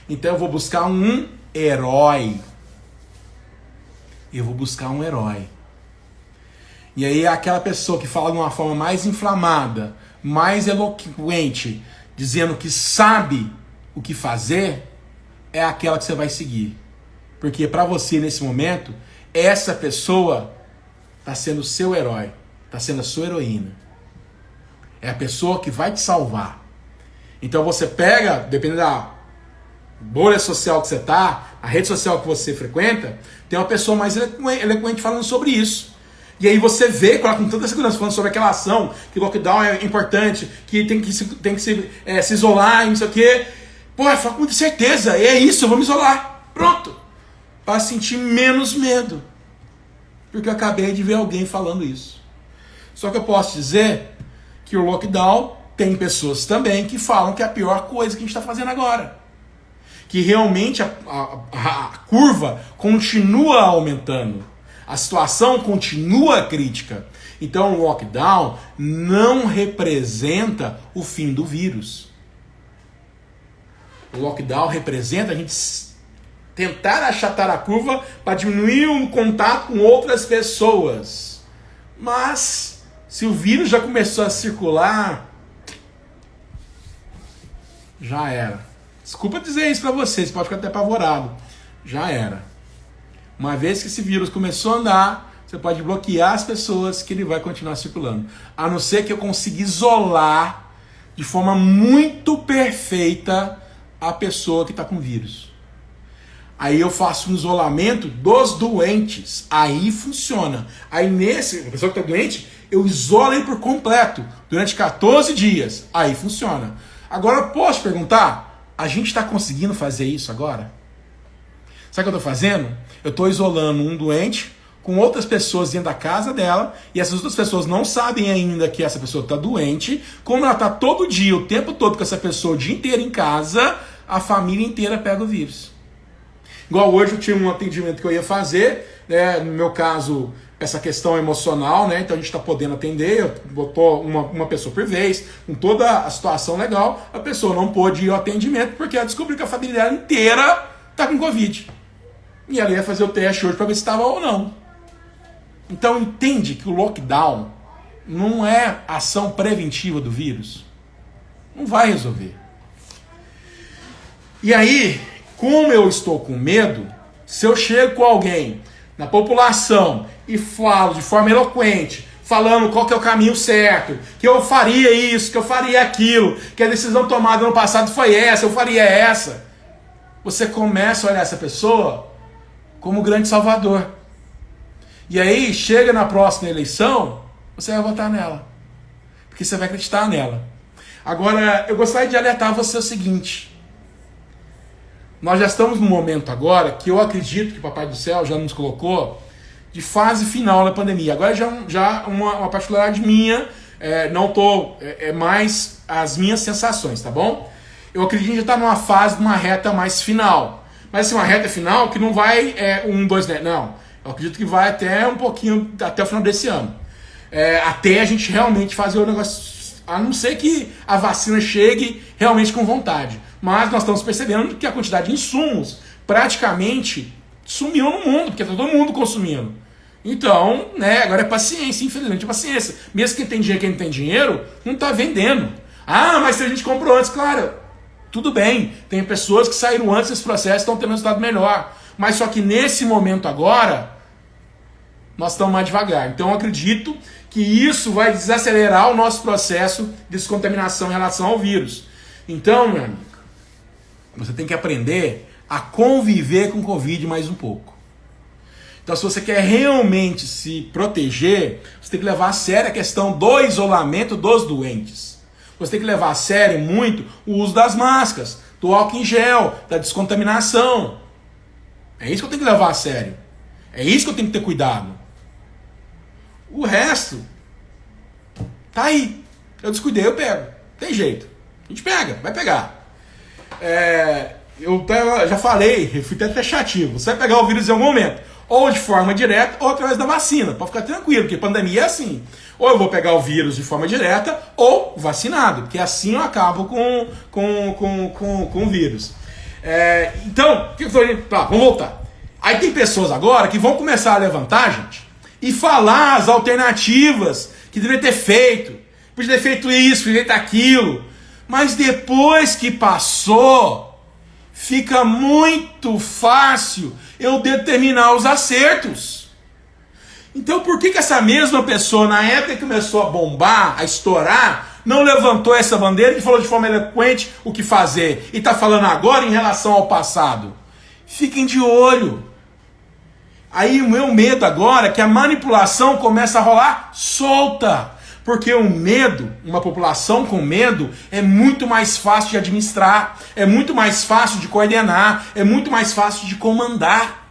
Então, eu vou buscar um herói. Eu vou buscar um herói. E aí, aquela pessoa que fala de uma forma mais inflamada, mais eloquente, dizendo que sabe o que fazer, é aquela que você vai seguir. Porque para você, nesse momento, essa pessoa está sendo o seu herói, está sendo a sua heroína. É a pessoa que vai te salvar. Então você pega, dependendo da bolha social que você está, a rede social que você frequenta, tem uma pessoa mais eloquente falando sobre isso. E aí você vê com tanta segurança falando sobre aquela ação, que o lockdown é importante, que tem que se isolar e não sei o quê. Pô, eu falo com muita certeza, é isso, eu vou me isolar. Pronto. Para sentir menos medo. Porque eu acabei de ver alguém falando isso. Só que eu posso dizer que o lockdown tem pessoas também que falam que é a pior coisa que a gente está fazendo agora. Que realmente a curva continua aumentando. A situação continua crítica. Então o lockdown não representa o fim do vírus. O lockdown representa a gente tentar achatar a curva para diminuir o contato com outras pessoas. Mas, se o vírus já começou a circular, já era. Desculpa dizer isso para vocês, pode ficar até apavorado. Já era. Uma vez que esse vírus começou a andar, você pode bloquear as pessoas que ele vai continuar circulando. A não ser que eu consiga isolar de forma muito perfeita a pessoa que está com vírus. Aí eu faço um isolamento dos doentes. Aí funciona. Aí a pessoa que está doente, eu isolo ele por completo. Durante 14 dias. Aí funciona. Agora eu posso perguntar, a gente está conseguindo fazer isso agora? Sabe o que eu estou fazendo? Eu estou isolando um doente com outras pessoas dentro da casa dela. E essas outras pessoas não sabem ainda que essa pessoa está doente. Como ela está todo dia, o tempo todo com essa pessoa o dia inteiro em casa, a família inteira pega o vírus. Igual hoje eu tinha um atendimento que eu ia fazer, né? No meu caso, essa questão emocional, né? Então a gente está podendo atender, eu botou uma pessoa por vez, com toda a situação legal, a pessoa não pôde ir ao atendimento porque ela descobriu que a família dela inteira está com Covid. E ela ia fazer o teste hoje para ver se estava ou não. Então entende que o lockdown não é ação preventiva do vírus. Não vai resolver. E aí, como eu estou com medo, se eu chego com alguém na população e falo de forma eloquente, falando qual que é o caminho certo, que eu faria isso, que eu faria aquilo, que a decisão tomada no passado foi essa, eu faria essa. Você começa a olhar essa pessoa como o grande salvador. E aí, chega na próxima eleição, você vai votar nela. Porque você vai acreditar nela. Agora, eu gostaria de alertar você o seguinte. Nós já estamos num momento agora que eu acredito que o Papai do Céu já nos colocou de fase final da pandemia. Agora já uma particularidade minha, não tô, mais as minhas sensações, tá bom? Eu acredito que já está numa fase, numa reta mais final. Mas assim, uma reta final que não vai 1, 2, 10, não. Eu acredito que vai até um pouquinho, até o final desse ano. Até a gente realmente fazer o negócio, a não ser que a vacina chegue realmente com vontade. Mas nós estamos percebendo que a quantidade de insumos praticamente sumiu no mundo, porque está todo mundo consumindo. Então, agora é paciência, infelizmente é paciência. Mesmo quem tem dinheiro, quem não tem dinheiro, não está vendendo. Ah, mas se a gente comprou antes, claro, tudo bem. Tem pessoas que saíram antes desse processo e estão tendo um resultado melhor. Mas só que nesse momento agora, nós estamos mais devagar. Então eu acredito que isso vai desacelerar o nosso processo de descontaminação em relação ao vírus. Então, meu amigo, você tem que aprender a conviver com o Covid mais um pouco. Então, se você quer realmente se proteger, você tem que levar a sério a questão do isolamento dos doentes. Você tem que levar a sério muito o uso das máscaras, do álcool em gel, da descontaminação. É isso que eu tenho que levar a sério. É isso que eu tenho que ter cuidado. O resto tá aí. Eu descuidei, eu pego. Tem jeito. A gente pega, vai pegar. Eu já falei, eu fui até taxativo. Você vai pegar o vírus em algum momento. Ou de forma direta, ou através da vacina. Pode ficar tranquilo, porque pandemia é assim. Ou eu vou pegar o vírus de forma direta, ou vacinado. Porque assim eu acabo com o vírus. Então, o que eu estou dizendo? Tá, vamos voltar. Aí tem pessoas agora que vão começar a levantar, gente, e falar as alternativas que deveria ter feito. Podia ter feito isso, podia ter feito aquilo. Mas depois que passou, fica muito fácil eu determinar os acertos. Então por que essa mesma pessoa, na época que começou a bombar, a estourar, não levantou essa bandeira e falou de forma eloquente o que fazer? E está falando agora em relação ao passado? Fiquem de olho. Aí o meu medo agora é que a manipulação começa a rolar solta. Porque o medo, uma população com medo, é muito mais fácil de administrar, é muito mais fácil de coordenar, é muito mais fácil de comandar.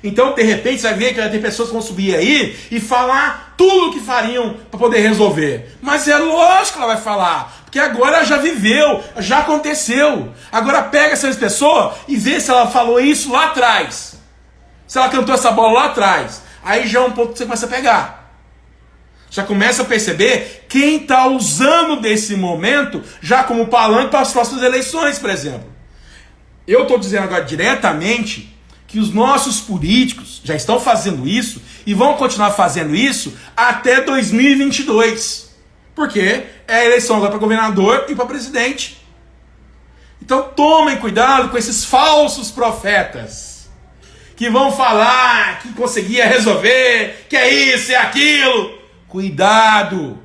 Então, de repente, você vai ver que vai ter pessoas que vão subir aí e falar tudo o que fariam para poder resolver. Mas é lógico que ela vai falar, porque agora ela já viveu, já aconteceu. Agora pega essas pessoas e vê se ela falou isso lá atrás. Se ela cantou essa bola lá atrás. Aí já é um ponto que você começa a pegar. Já começa a perceber quem está usando desse momento já como palanque para as próximas eleições, por exemplo. Eu estou dizendo agora diretamente que os nossos políticos já estão fazendo isso e vão continuar fazendo isso até 2022. Porque é a eleição agora para governador e para presidente. Então tomem cuidado com esses falsos profetas que vão falar que conseguia resolver, que é isso, é aquilo. Cuidado!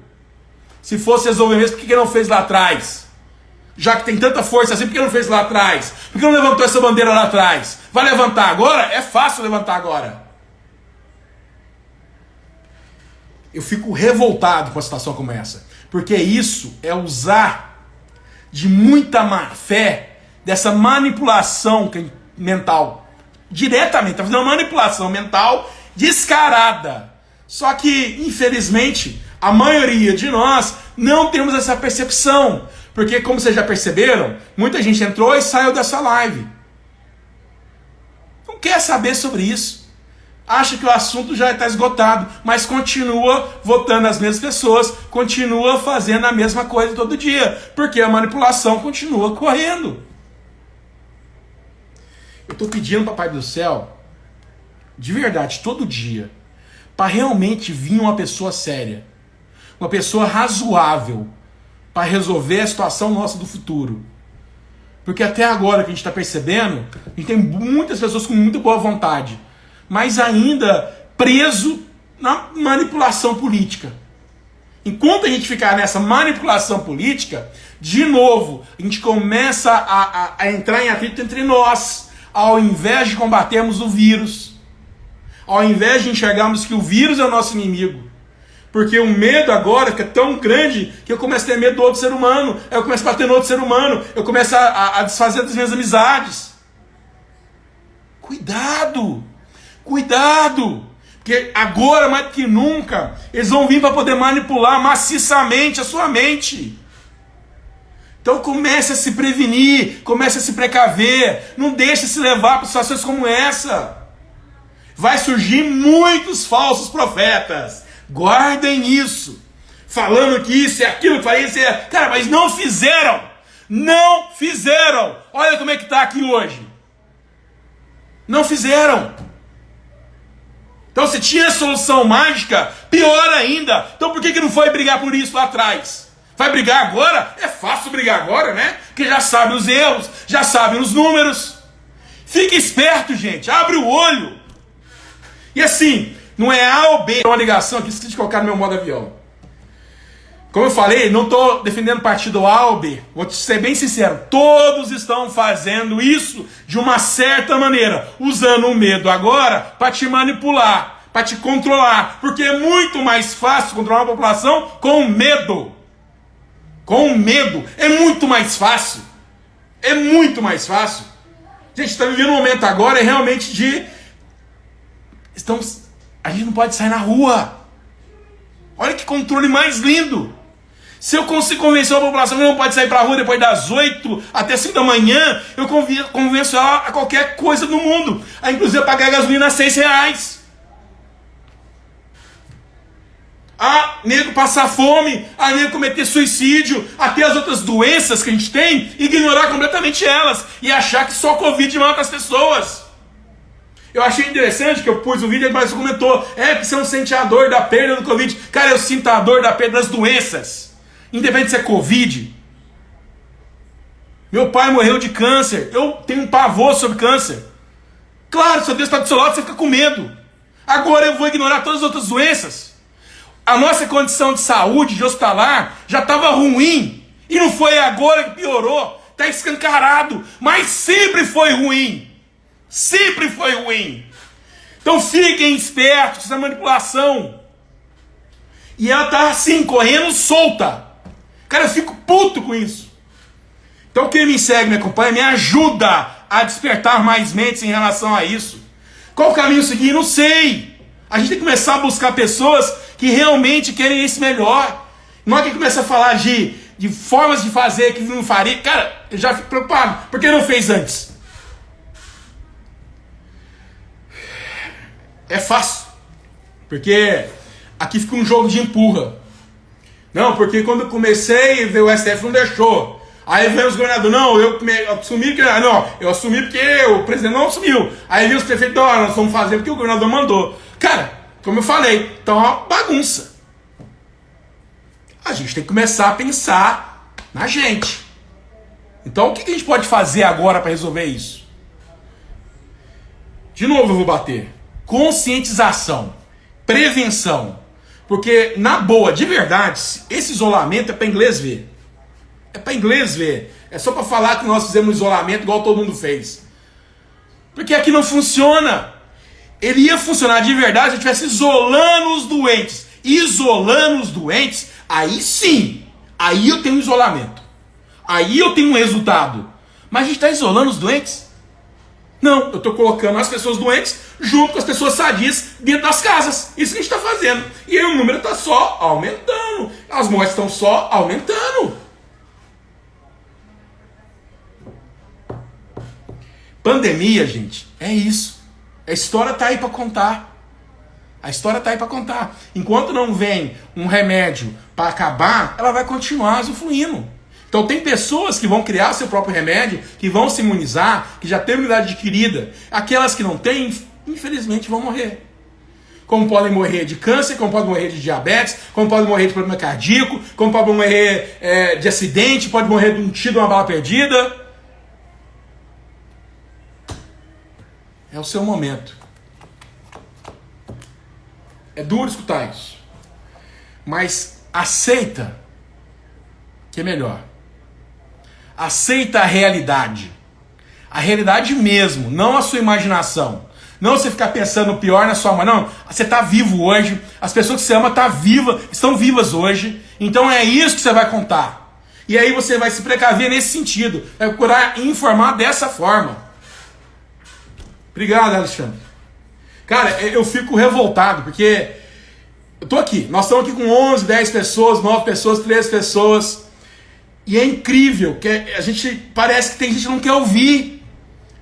Se fosse resolver mesmo, por que não fez lá atrás? Já que tem tanta força assim, por que não fez lá atrás? Por que não levantou essa bandeira lá atrás? Vai levantar agora? É fácil levantar agora. Eu fico revoltado com uma situação como essa. Porque isso é usar de muita má fé, dessa manipulação mental. Diretamente, está fazendo uma manipulação mental descarada. Só que, infelizmente, a maioria de nós não temos essa percepção. Porque, como vocês já perceberam, muita gente entrou e saiu dessa live. Não quer saber sobre isso. Acha que o assunto já está esgotado, mas continua votando as mesmas pessoas, continua fazendo a mesma coisa todo dia, porque a manipulação continua correndo. Eu estou pedindo, Papai do Céu, de verdade, todo dia, para realmente vir uma pessoa séria, uma pessoa razoável, para resolver a situação nossa do futuro. Porque até agora que a gente está percebendo, a gente tem muitas pessoas com muita boa vontade, mas ainda preso na manipulação política. Enquanto a gente ficar nessa manipulação política, de novo, a gente começa a entrar em atrito entre nós, ao invés de combatermos o vírus, ao invés de enxergarmos que o vírus é o nosso inimigo. Porque o medo agora fica tão grande que eu começo a ter medo do outro ser humano, aí eu começo a bater no outro ser humano, eu começo a desfazer das minhas amizades. Cuidado! Cuidado! Porque agora, mais do que nunca, eles vão vir para poder manipular maciçamente a sua mente. Então comece a se prevenir, comece a se precaver, não deixe se levar para situações como essa. Vai surgir muitos falsos profetas. Guardem isso. Falando que isso é aquilo, que faz isso é... Cara, mas não fizeram. Não fizeram. Olha como é que está aqui hoje. Não fizeram. Então se tinha solução mágica, pior ainda. Então por que não foi brigar por isso lá atrás? Vai brigar agora? É fácil brigar agora, né? Porque já sabe os erros, já sabe os números. Fique esperto, gente. Abre o olho. E assim, não é A ou B. É uma ligação aqui, esqueci de colocar no meu modo avião. Como eu falei, não estou defendendo partido A ou B. Vou te ser bem sincero. Todos estão fazendo isso de uma certa maneira. Usando o medo agora para te manipular, para te controlar. Porque é muito mais fácil controlar uma população com medo. Com medo. É muito mais fácil. É muito mais fácil. Gente, está vivendo um momento agora realmente de... A gente não pode sair na rua. Olha que controle mais lindo. Se eu consigo convencer uma população que não pode sair para a rua depois das 8 até 5 da manhã, eu convenço ela a qualquer coisa do mundo. A inclusive a pagar a gasolina a R$6. A nego passar fome, a nego cometer suicídio, até as outras doenças que a gente tem, ignorar completamente elas e achar que só a Covid mata as pessoas. Eu achei interessante que eu pus o vídeo e mais comentou, porque você não sente a dor da perda do Covid. Cara, eu sinto a dor da perda das doenças. Independente se é Covid. Meu pai morreu de câncer. Eu tenho um pavor sobre câncer. Claro, se Deus está do seu lado, você fica com medo. Agora eu vou ignorar todas as outras doenças. A nossa condição de saúde, de hospitalar, já estava ruim. E não foi agora que piorou. Está escancarado. Mas sempre foi ruim. Sempre foi ruim. Então fiquem espertos com essa manipulação. E ela está assim, correndo solta. Cara, eu fico puto com isso. Então quem me segue, me acompanha, me ajuda a despertar mais mentes em relação a isso. Qual o caminho seguir? Não sei. A gente tem que começar a buscar pessoas que realmente querem esse melhor. Não é que começa a falar de formas de fazer que não faria. Cara, eu já fico preocupado. Por que não fez antes? É fácil. Porque aqui fica um jogo de empurra. Não, porque quando eu comecei, o STF não deixou. Aí vem os governadores, não, eu assumi porque... Não, eu assumi porque o presidente não assumiu. Aí vem os prefeitos, não, nós vamos fazer porque o governador mandou. Cara, como eu falei, então é uma bagunça. A gente tem que começar a pensar na gente. Então o que a gente pode fazer agora para resolver isso? De novo eu vou bater. Conscientização, prevenção. Porque, na boa, de verdade, esse isolamento é para inglês ver. É para inglês ver. É só para falar que nós fizemos isolamento igual todo mundo fez. Porque aqui não funciona. Ele ia funcionar de verdade se eu estivesse isolando os doentes. Isolando os doentes, aí sim. Aí eu tenho isolamento. Aí eu tenho um resultado. Mas a gente está isolando os doentes? Não, eu estou colocando as pessoas doentes junto com as pessoas sadias dentro das casas. Isso que a gente está fazendo. E aí o número está só aumentando. As mortes estão só aumentando. Pandemia, gente, é isso. A história está aí para contar. A história está aí para contar. Enquanto não vem um remédio para acabar, ela vai continuar usufruindo. Então tem pessoas que vão criar seu próprio remédio, que vão se imunizar, que já têm imunidade adquirida. Aquelas que não têm, infelizmente vão morrer. Como podem morrer de câncer, como podem morrer de diabetes, como podem morrer de problema cardíaco, como podem morrer de acidente, pode morrer de um tiro, uma bala perdida. É o seu momento. É duro escutar isso. Mas aceita que é melhor. Aceita a realidade. A realidade mesmo, não a sua imaginação. Não você ficar pensando o pior na sua mãe. Não, você está vivo hoje. As pessoas que você ama estão vivas hoje. Então é isso que você vai contar. E aí você vai se precaver nesse sentido. Vai procurar informar dessa forma. Obrigado, Alexandre. Cara, eu fico revoltado, porque eu tô aqui. Nós estamos aqui com 11, 10 pessoas, 9 pessoas, 13 pessoas. E é incrível que a gente parece que tem gente que não quer ouvir.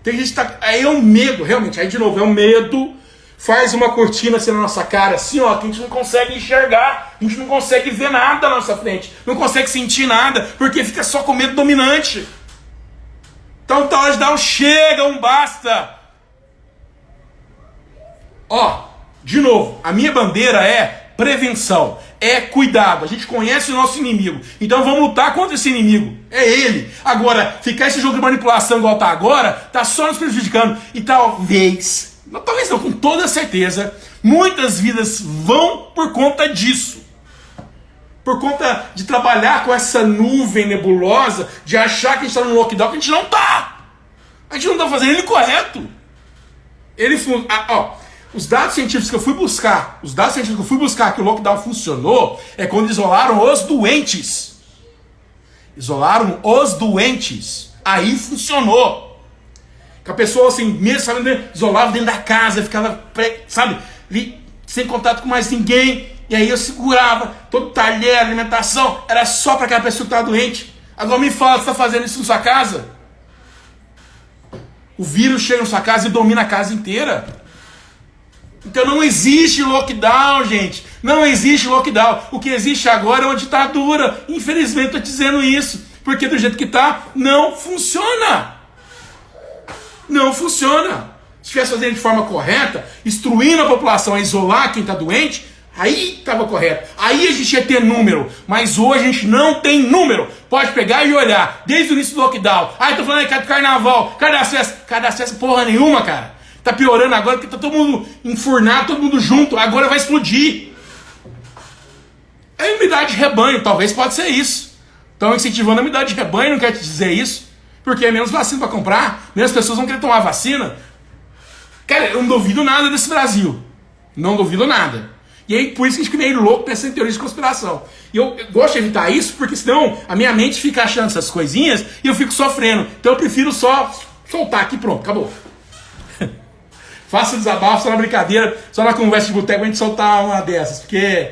Tem gente que tá. Aí é um medo, realmente. Aí de novo, é um medo. Faz uma cortina assim na nossa cara, assim, ó, que a gente não consegue enxergar. A gente não consegue ver nada na nossa frente. Não consegue sentir nada, porque fica só com medo dominante. Então tá hora de dar um chega, um basta. Ó, de novo, a minha bandeira é prevenção, é cuidado. A gente conhece o nosso inimigo, então vamos lutar contra esse inimigo. É ele. Agora, ficar esse jogo de manipulação igual tá agora, tá só nos prejudicando. E talvez não, com toda certeza, muitas vidas vão por conta disso. Por conta de trabalhar com essa nuvem nebulosa, de achar que a gente está no lockdown, que a gente não tá. A gente não tá fazendo ele correto. Os dados científicos que eu fui buscar, que o lockdown funcionou, é quando isolaram os doentes. Isolaram os doentes. Aí funcionou. Que a pessoa, assim, mesmo sabendo, isolava dentro da casa, ficava, sabe, sem contato com mais ninguém. E aí eu segurava todo o talher, alimentação, era só para aquela pessoa que estava doente. Agora me fala, você está fazendo isso na sua casa? O vírus chega na sua casa e domina a casa inteira. Então não existe lockdown, gente. Não existe lockdown. O que existe agora é uma ditadura. Infelizmente estou dizendo isso. Porque do jeito que está, não funciona. Não funciona. Se estivesse fazendo de forma correta, instruindo a população a isolar quem está doente, aí estava correto. Aí a gente ia ter número. Mas hoje a gente não tem número. Pode pegar e olhar. Desde o início do lockdown. Tô falando aí, cadê o carnaval? Cadê as festas? Cadê as festas? Porra nenhuma, cara. Tá piorando agora porque tá todo mundo enfurnado, todo mundo junto. Agora vai explodir. É imunidade de rebanho, talvez pode ser isso. Estão incentivando a imunidade de rebanho, não quer te dizer isso. Porque é menos vacina para comprar, menos pessoas vão querer tomar vacina. Cara, eu não duvido nada desse Brasil. Não duvido nada. E aí, por isso que a gente fica meio louco pensando em teorias de conspiração. E eu gosto de evitar isso, porque senão a minha mente fica achando essas coisinhas e eu fico sofrendo. Então eu prefiro só soltar aqui, pronto, acabou. Faça desabafo, só na brincadeira, só na conversa de boteco a gente soltar uma dessas, porque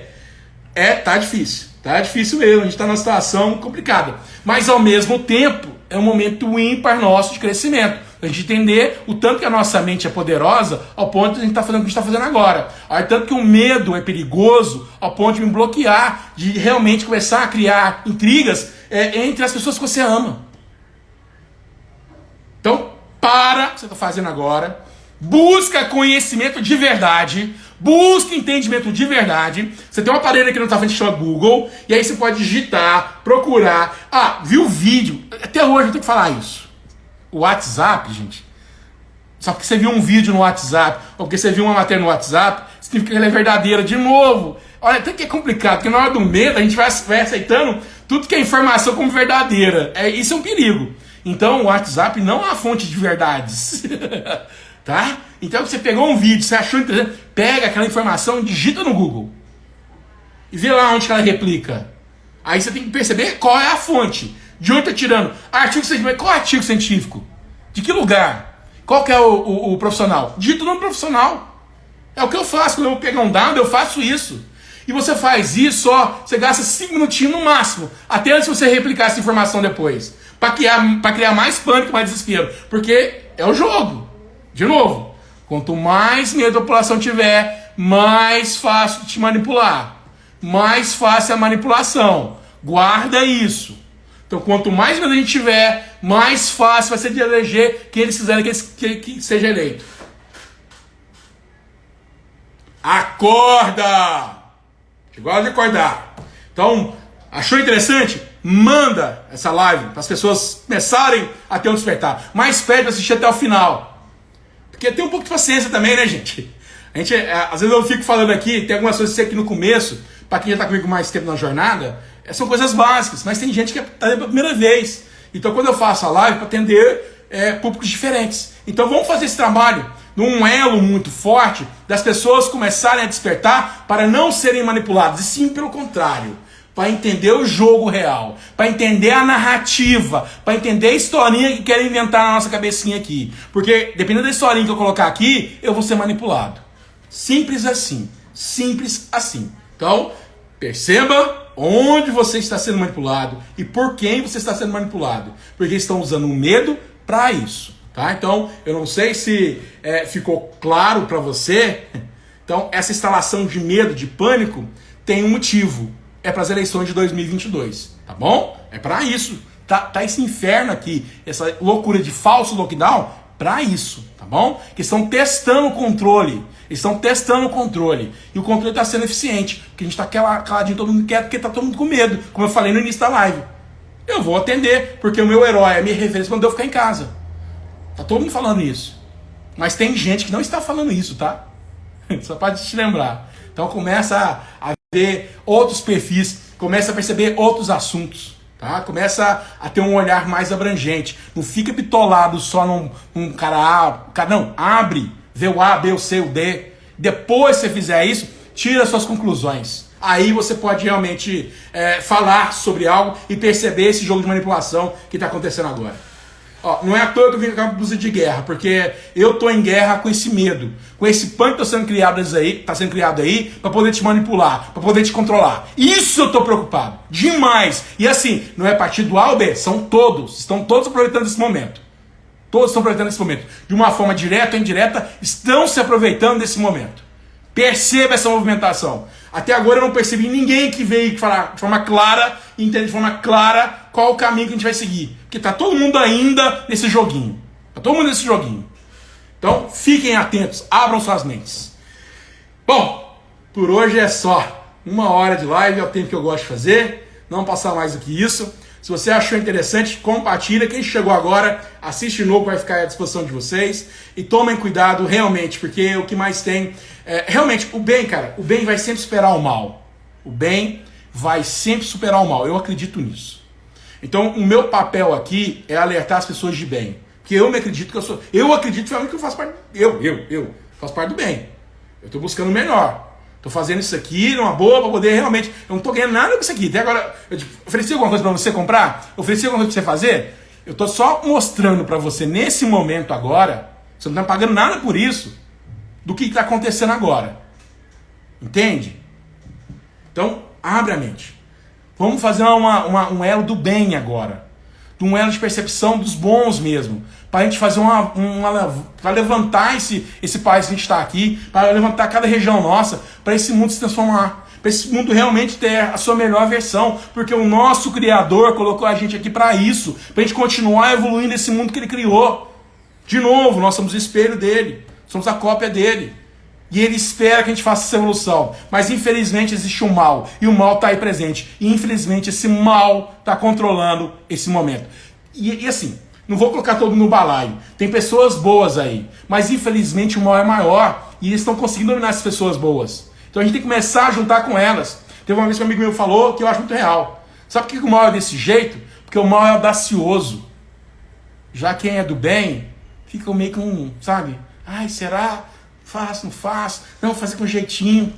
tá difícil mesmo, a gente tá numa situação complicada, mas ao mesmo tempo é um momento ímpar nosso de crescimento, a gente entender o tanto que a nossa mente é poderosa ao ponto de a gente tá fazendo o que a gente está fazendo agora, ao tanto que o medo é perigoso ao ponto de me bloquear, de realmente começar a criar intrigas entre as pessoas que você ama. Então, para o que você está fazendo agora. Busca conhecimento de verdade. Busca entendimento de verdade. Você tem um aparelho aqui na tua frente que chama Google. E aí você pode digitar, procurar. Viu o vídeo? Até hoje eu tenho que falar isso. O WhatsApp, gente. Só porque você viu um vídeo no WhatsApp, ou porque você viu uma matéria no WhatsApp, significa que ela é verdadeira de novo. Olha, até que é complicado, porque na hora do medo a gente vai aceitando tudo que é informação como verdadeira. Isso é um perigo. Então o WhatsApp não é uma fonte de verdades. Tá? Então você pegou um vídeo, você achou interessante, pega aquela informação e digita no Google. E vê lá onde que ela replica. Aí você tem que perceber qual é a fonte. De onde está tirando? Artigo científico. Qual é o artigo científico? De que lugar? Qual que é o profissional? Digita o nome profissional. É o que eu faço. Quando eu vou pegar um dado, eu faço isso. E você faz isso, você gasta 5 minutinhos no máximo. Até antes de você replicar essa informação depois. Para criar mais pânico, mais desespero. Porque é o jogo. De novo, quanto mais medo a população tiver, mais fácil de te manipular. Mais fácil a manipulação. Guarda isso. Então, quanto mais medo a gente tiver, mais fácil vai ser de eleger quem eles quiserem que seja eleito. Acorda! Chegou a hora de acordar. Então, achou interessante? Manda essa live para as pessoas começarem a ter um despertar. Mas pede para assistir até o final. Porque tem um pouco de paciência também, né, gente? Às vezes eu fico falando aqui, tem algumas coisas aqui no começo, para quem já está comigo mais tempo na jornada, são coisas básicas, mas tem gente que está pela primeira vez. Então quando eu faço a live, para atender públicos diferentes. Então vamos fazer esse trabalho num elo muito forte das pessoas começarem a despertar para não serem manipuladas, e sim pelo contrário, para entender o jogo real, para entender a narrativa, para entender a historinha que querem inventar na nossa cabecinha aqui. Porque dependendo da historinha que eu colocar aqui, eu vou ser manipulado. Simples assim. Simples assim. Então, perceba onde você está sendo manipulado e por quem você está sendo manipulado. Porque estão usando o medo para isso. Tá? Então, eu não sei se ficou claro para você. Então, essa instalação de medo, de pânico, tem um motivo. É para as eleições de 2022, tá bom? É para isso. Tá esse inferno aqui, essa loucura de falso lockdown, para isso, tá bom? Que estão testando o controle. Estão testando o controle. E o controle está sendo eficiente. Porque a gente está caladinho, todo mundo quieto, porque está todo mundo com medo. Como eu falei no início da live. Eu vou atender, porque o meu herói, a minha referência, quando eu ficar em casa. Tá todo mundo falando isso. Mas tem gente que não está falando isso, tá? Só para te lembrar. Então começa a ver outros perfis, começa a perceber outros assuntos, tá? Começa a ter um olhar mais abrangente. Não fica bitolado só num cara A. Não, abre, vê o A, B, o C, o D. Depois que você fizer isso, tira suas conclusões. Aí você pode realmente falar sobre algo e perceber esse jogo de manipulação que está acontecendo agora. Ó, não é à toa que eu vim com a blusa de guerra, porque eu tô em guerra com esse medo, com esse pânico que tá sendo criado aí para poder te manipular, para poder te controlar. Isso eu tô preocupado, demais. E assim, não é partido A ou B, são todos, estão todos aproveitando esse momento. Todos estão aproveitando esse momento. De uma forma direta ou indireta, estão se aproveitando desse momento. Perceba essa movimentação. Até agora eu não percebi ninguém que veio falar de forma clara e entender de forma clara qual o caminho que a gente vai seguir. Porque tá todo mundo ainda nesse joguinho. Tá todo mundo nesse joguinho. Então, fiquem atentos, abram suas mentes. Bom, por hoje é só. 1 hora de live é o tempo que eu gosto de fazer. Não passar mais do que isso. Se você achou interessante, compartilha. Quem chegou agora, assiste de novo, vai ficar à disposição de vocês. E tomem cuidado realmente, porque o que mais tem... realmente, o bem, cara, o bem vai sempre superar o mal. O bem vai sempre superar o mal. Eu acredito nisso. Então, o meu papel aqui é alertar as pessoas de bem. Porque eu me acredito que eu sou... Eu acredito realmente que eu faço parte... Eu faço parte do bem. Eu estou buscando o melhor. Estou fazendo isso aqui numa boa para poder realmente... Eu não estou ganhando nada com isso aqui. Até agora, eu ofereci alguma coisa para você comprar? Eu ofereci alguma coisa para você fazer? Eu estou só mostrando para você, nesse momento agora, você não está pagando nada por isso, do que está acontecendo agora. Entende? Então, abre a mente. Vamos fazer um elo do bem agora. Um elo de percepção dos bons mesmo. Para a gente fazer para levantar esse país que a gente está aqui, para levantar cada região nossa, para esse mundo se transformar. Para esse mundo realmente ter a sua melhor versão. Porque o nosso Criador colocou a gente aqui para isso. Para a gente continuar evoluindo nesse mundo que Ele criou. De novo, nós somos o espelho dele. Somos a cópia dele. E Ele espera que a gente faça essa evolução. Mas infelizmente existe o mal. E o mal está aí presente. E infelizmente esse mal está controlando esse momento. E assim, não vou colocar todo mundo no balaio. Tem pessoas boas aí. Mas infelizmente o mal é maior. E eles estão conseguindo dominar essas pessoas boas. Então a gente tem que começar a juntar com elas. Teve uma vez que um amigo meu falou que eu acho muito real. Sabe por que o mal é desse jeito? Porque o mal é audacioso. Já quem é do bem fica meio com, sabe? Ai, será? Faço, não faço. Não, vou fazer com jeitinho.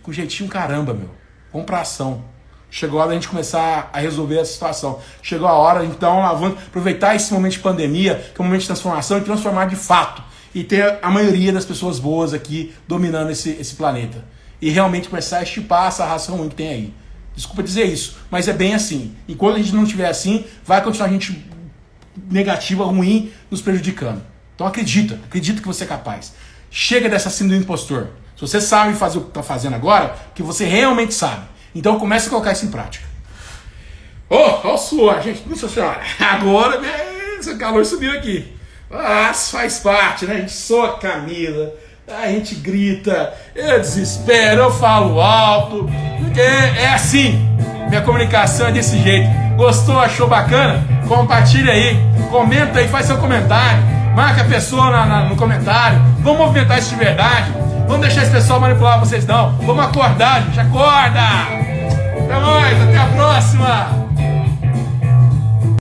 Com jeitinho, caramba, meu. Vamos pra ação. Chegou a hora da gente começar a resolver essa situação. Chegou a hora, então, aproveitar esse momento de pandemia, que é um momento de transformação, e transformar de fato. E ter a maioria das pessoas boas aqui dominando esse planeta. E realmente começar a estipar essa raça ruim que tem aí. Desculpa dizer isso, mas é bem assim. Enquanto a gente não estiver assim, vai continuar a gente negativa, ruim, nos prejudicando. Então acredita que você é capaz. Chega dessa síndrome do impostor. Se você sabe fazer o que está fazendo agora, que você realmente sabe. Então comece a colocar isso em prática. Ó o suor, gente. Nossa senhora. Agora, esse calor subiu aqui. Faz parte, né? A gente soa a camisa, a gente grita, eu desespero, eu falo alto. Porque é assim. Minha comunicação é desse jeito. Gostou, achou bacana? Compartilha aí. Comenta aí, faz seu comentário. Marca a pessoa no comentário. Vamos movimentar isso de verdade. Vamos deixar esse pessoal manipular vocês não. Vamos acordar, gente. Acorda! Até mais, até a próxima!